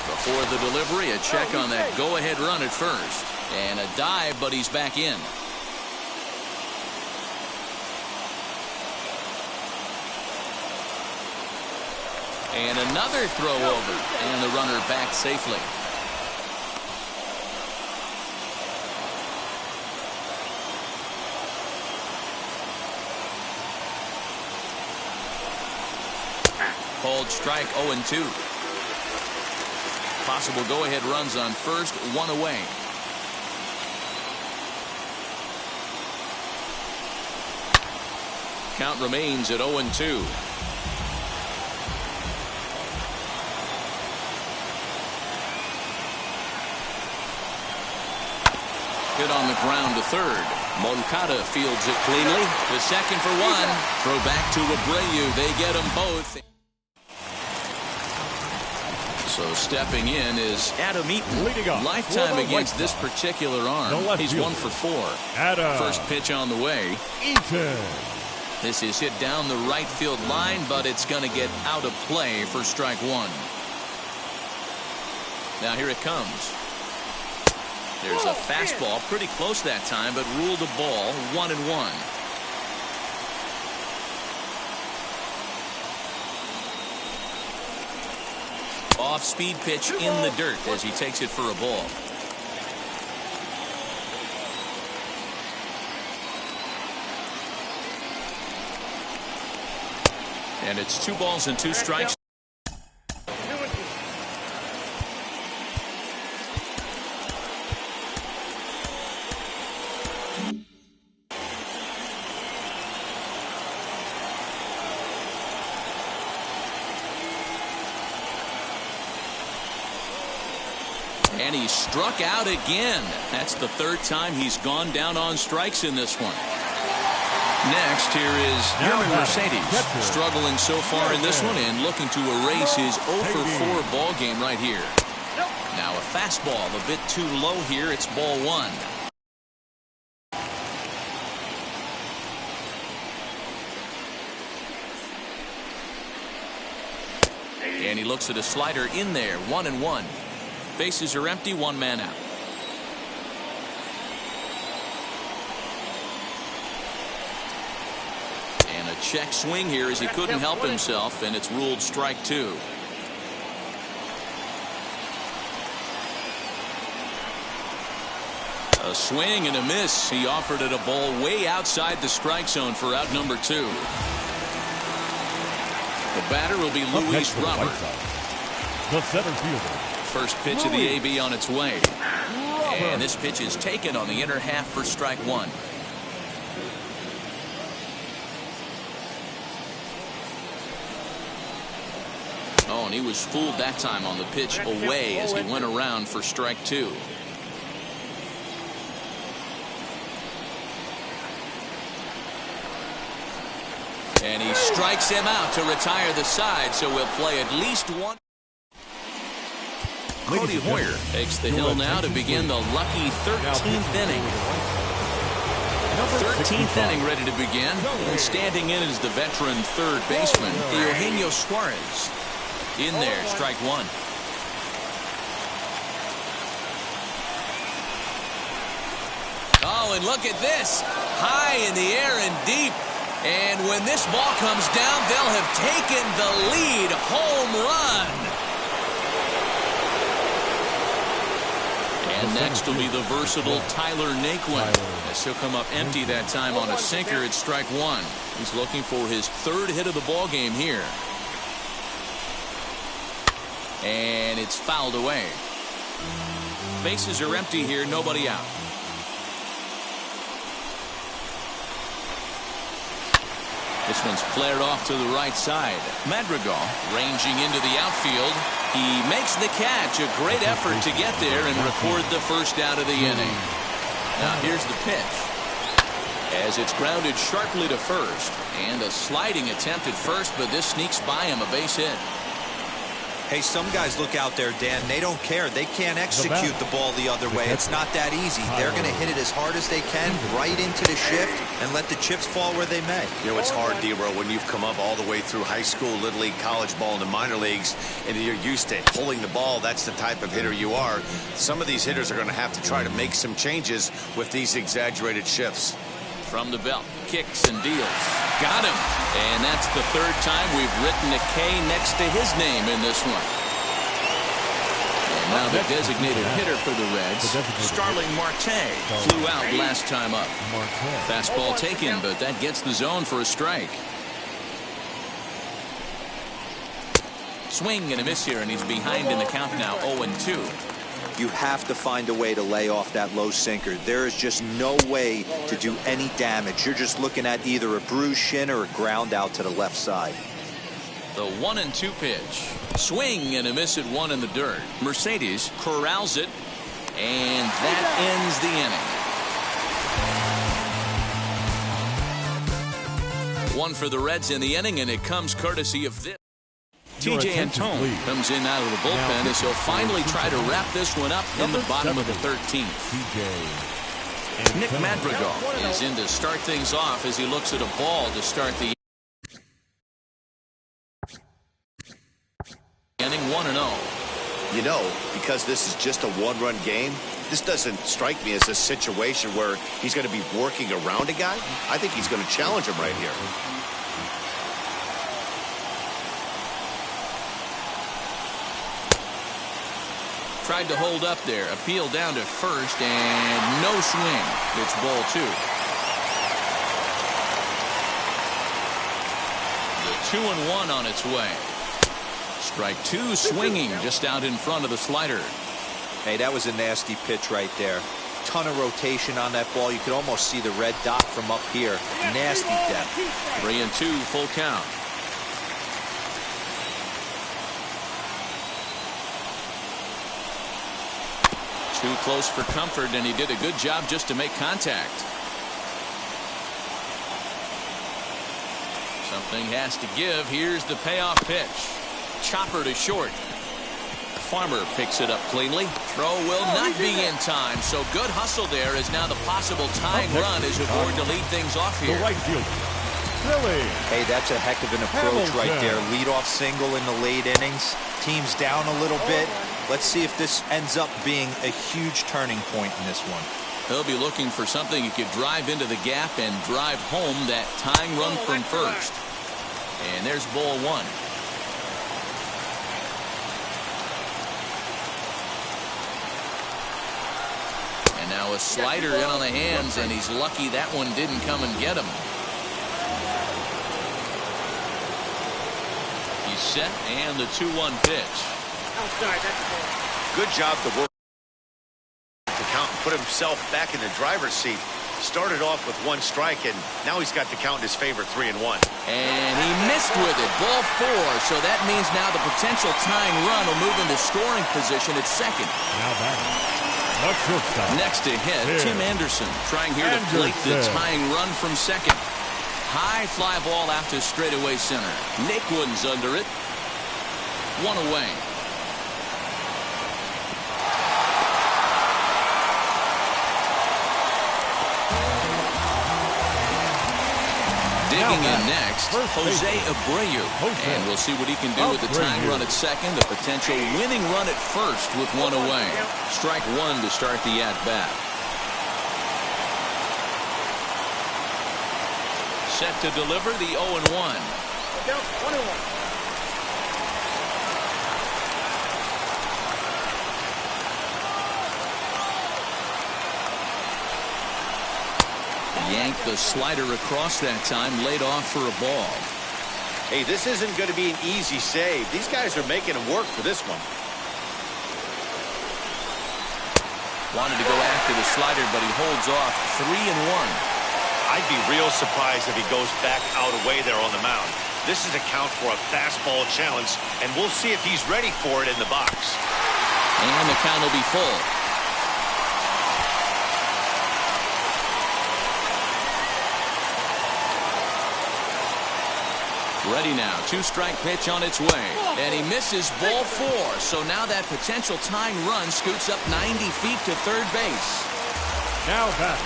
Before the delivery, a check on that go-ahead run at first. And a dive, but he's back in. And another throw over, and the runner back safely. Called strike 0-2. Possible go-ahead runs on first, 1 away. Count remains at 0-2. Hit on the ground to third. Moncada fields it cleanly. The second for 1. Throw back to Abreu. They get them both. So stepping in is Adam Eaton. Lifetime against this particular arm. He's 1 for 4. First pitch on the way. Eaton. This is hit down the right field line, but it's going to get out of play for strike 1. Now here it comes. There's a fastball pretty close that time, but ruled a ball. 1-1. Off-speed pitch in the dirt as he takes it for a ball. And it's 2 balls and 2 strikes. And he struck out again. That's the 3rd time he's gone down on strikes in this one. Next, here is Yermin Mercedes, struggling so far in this one and looking to erase his 0 for 4 ball game right here. Now a fastball a bit too low here. It's ball 1. And he looks at a slider in there, 1-1. Bases are empty, 1 man out. And a check swing here as he couldn't help himself, and it's ruled strike 2. A swing and a miss. He offered it a ball way outside the strike zone for out number 2. The batter will be Luis Robert. The center fielder. First pitch of the AB on its way. And this pitch is taken on the inner half for strike 1. Oh, and he was fooled that time on the pitch away as he went around for strike 2. And he strikes him out to retire the side, so we'll play at least 1. Cody Hoyer takes the hill now to begin the lucky 13th inning. 13th inning ready to begin. And standing in is the veteran third baseman, Eugenio Suarez. In there, strike 1. Oh, and look at this. High in the air and deep. And when this ball comes down, they'll have taken the lead. Home run. And next will be the versatile Tyler Naquin. As he'll come up empty that time on a sinker at strike 1. He's looking for his 3rd hit of the ball game here. And it's fouled away. Bases are empty here, nobody out. This one's flared off to the right side. Madrigal ranging into the outfield. He makes the catch. A great effort to get there and record the first out of the inning. Now here's the pitch. As it's grounded sharply to first. And a sliding attempt at first, but this sneaks by him, a base hit. Hey, some guys look out there, Dan. They don't care. They can't execute the ball the other way. It's not that easy. They're going to hit it as hard as they can, right into the shift, and let the chips fall where they may. You know, it's hard, D-Row, when you've come up all the way through high school, little league, college ball, and the minor leagues, and you're used to pulling the ball. That's the type of hitter you are. Some of these hitters are going to have to try to make some changes with these exaggerated shifts. From the belt, kicks and deals. Got him. And that's the 3rd time we've written a K next to his name in this one. And now the designated hitter for the Reds, Starling Marte, flew out last time up. Fastball taken, but that gets the zone for a strike. Swing and a miss here, and he's behind in the count now, 0-2. You have to find a way to lay off that low sinker. There is just no way to do any damage. You're just looking at either a bruised shin or a ground out to the left side. The 1-2 pitch. Swing and a miss at 1 in the dirt. Mercedes corrals it, and that ends the inning. 1 for the Reds in the inning, and it comes courtesy of this. TJ Antone comes in out of the bullpen as he'll finally try to wrap this one up in the bottom of the 13th. Nick Madrigal is in to start things off as he looks at a ball to start the inning. 1-0. You know, because this is just a 1-run game, this doesn't strike me as a situation where he's going to be working around a guy. I think he's going to challenge him right here. Tried to hold up there. Appeal down to first, and no swing. It's ball 2. The 2-1 on its way. Strike 2 swinging just out in front of the slider. Hey, that was a nasty pitch right there. Ton of rotation on that ball. You could almost see the red dot from up here. Nasty depth. 3-2, full count. Too close for comfort, and he did a good job just to make contact. Something has to give. Here's the payoff pitch. Chopper to short. Farmer picks it up cleanly. Throw will not be in time, so good hustle there is now the possible tying run as we board to lead things off here. The right fielder, Billy. Hey, that's a heck of an approach right there. Leadoff single in the late innings. Team's down a little bit. Let's see if this ends up being a huge turning point in this one. He'll be looking for something he could drive into the gap and drive home that tying run from first. And there's ball one. And now a slider in on the hands, and he's lucky that one didn't come and get him. He's set, and the 2-1 pitch. Good job to work to count and put himself back in the driver's seat. Started off with 1 strike, and now he's got the count in his favor, 3-1. And he missed with it, ball 4. So that means now the potential tying run will move into scoring position at second. Now back. Next to hit, Tim Anderson trying here to plate the tying run from second. High fly ball out to straightaway center. Naquin's under it. 1 away. Digging in next, Jose Abreu. And we'll see what he can do with the tying run at second, the potential winning run at first with 1 away. Strike 1 to start the at-bat. Set to deliver the 0-1. Yanked the slider across that time, laid off for a ball. Hey, this isn't going to be an easy save. These guys are making him work for this one. Wanted to go after the slider, but he holds off. 3-1. I'd be real surprised if he goes back out away there on the mound. This is a count for a fastball challenge, and we'll see if he's ready for it in the box. And the count will be full. Ready now. 2-strike pitch on its way. And he misses ball 4. So now that potential tying run scoots up 90 feet to third base. Now back.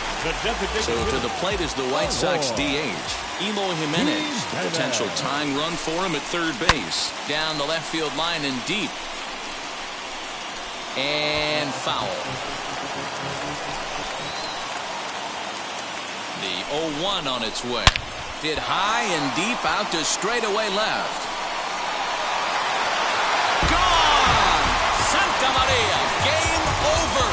So to the plate is the White Sox DH, Eloy Jimenez. The potential tying run for him at third base. Down the left field line and deep. And foul. The 0-1 on its way. Hit high and deep out to straightaway left. Gone! Santa Maria, game over.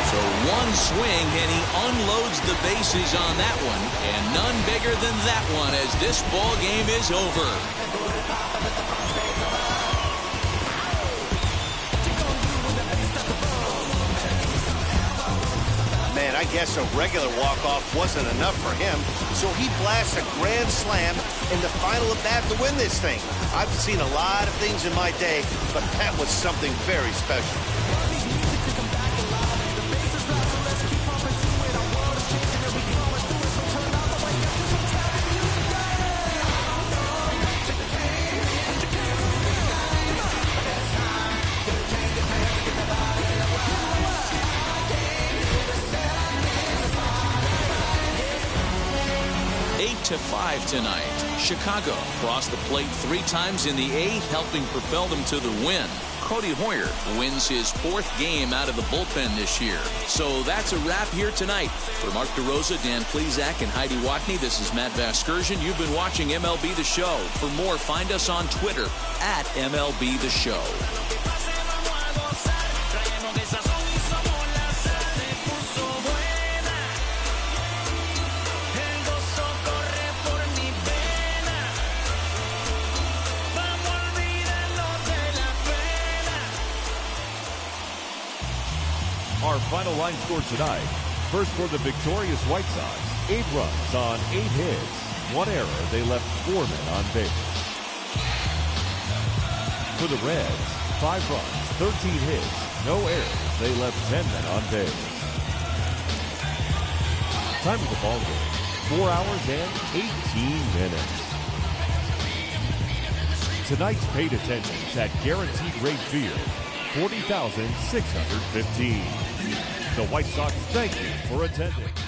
So 1 swing and he unloads the bases on that one, and none bigger than that one as this ball game is over. Man, I guess a regular walk-off wasn't enough for him, so he blasts a grand slam in the final at bat to win this thing. I've seen a lot of things in my day, but that was something very special. To 5 tonight. Chicago crossed the plate 3 times in the 8th, helping propel them to the win. Cody Hoyer wins his 4th game out of the bullpen this year. So that's a wrap here tonight. For Mark DeRosa, Dan Plesac, and Heidi Watney, this is Matt Vasgersian. You've been watching MLB The Show. For more, find us on Twitter at MLB The Show. Our final line score tonight. First for the victorious White Sox, 8 runs on 8 hits. 1 error, they left 4 men on base. For the Reds, 5 runs, 13 hits, no errors, they left 10 men on base. Time of the ball game, 4 hours and 18 minutes. Tonight's paid attendance at Guaranteed Rate Field, 40,615. The White Sox thank you for attending.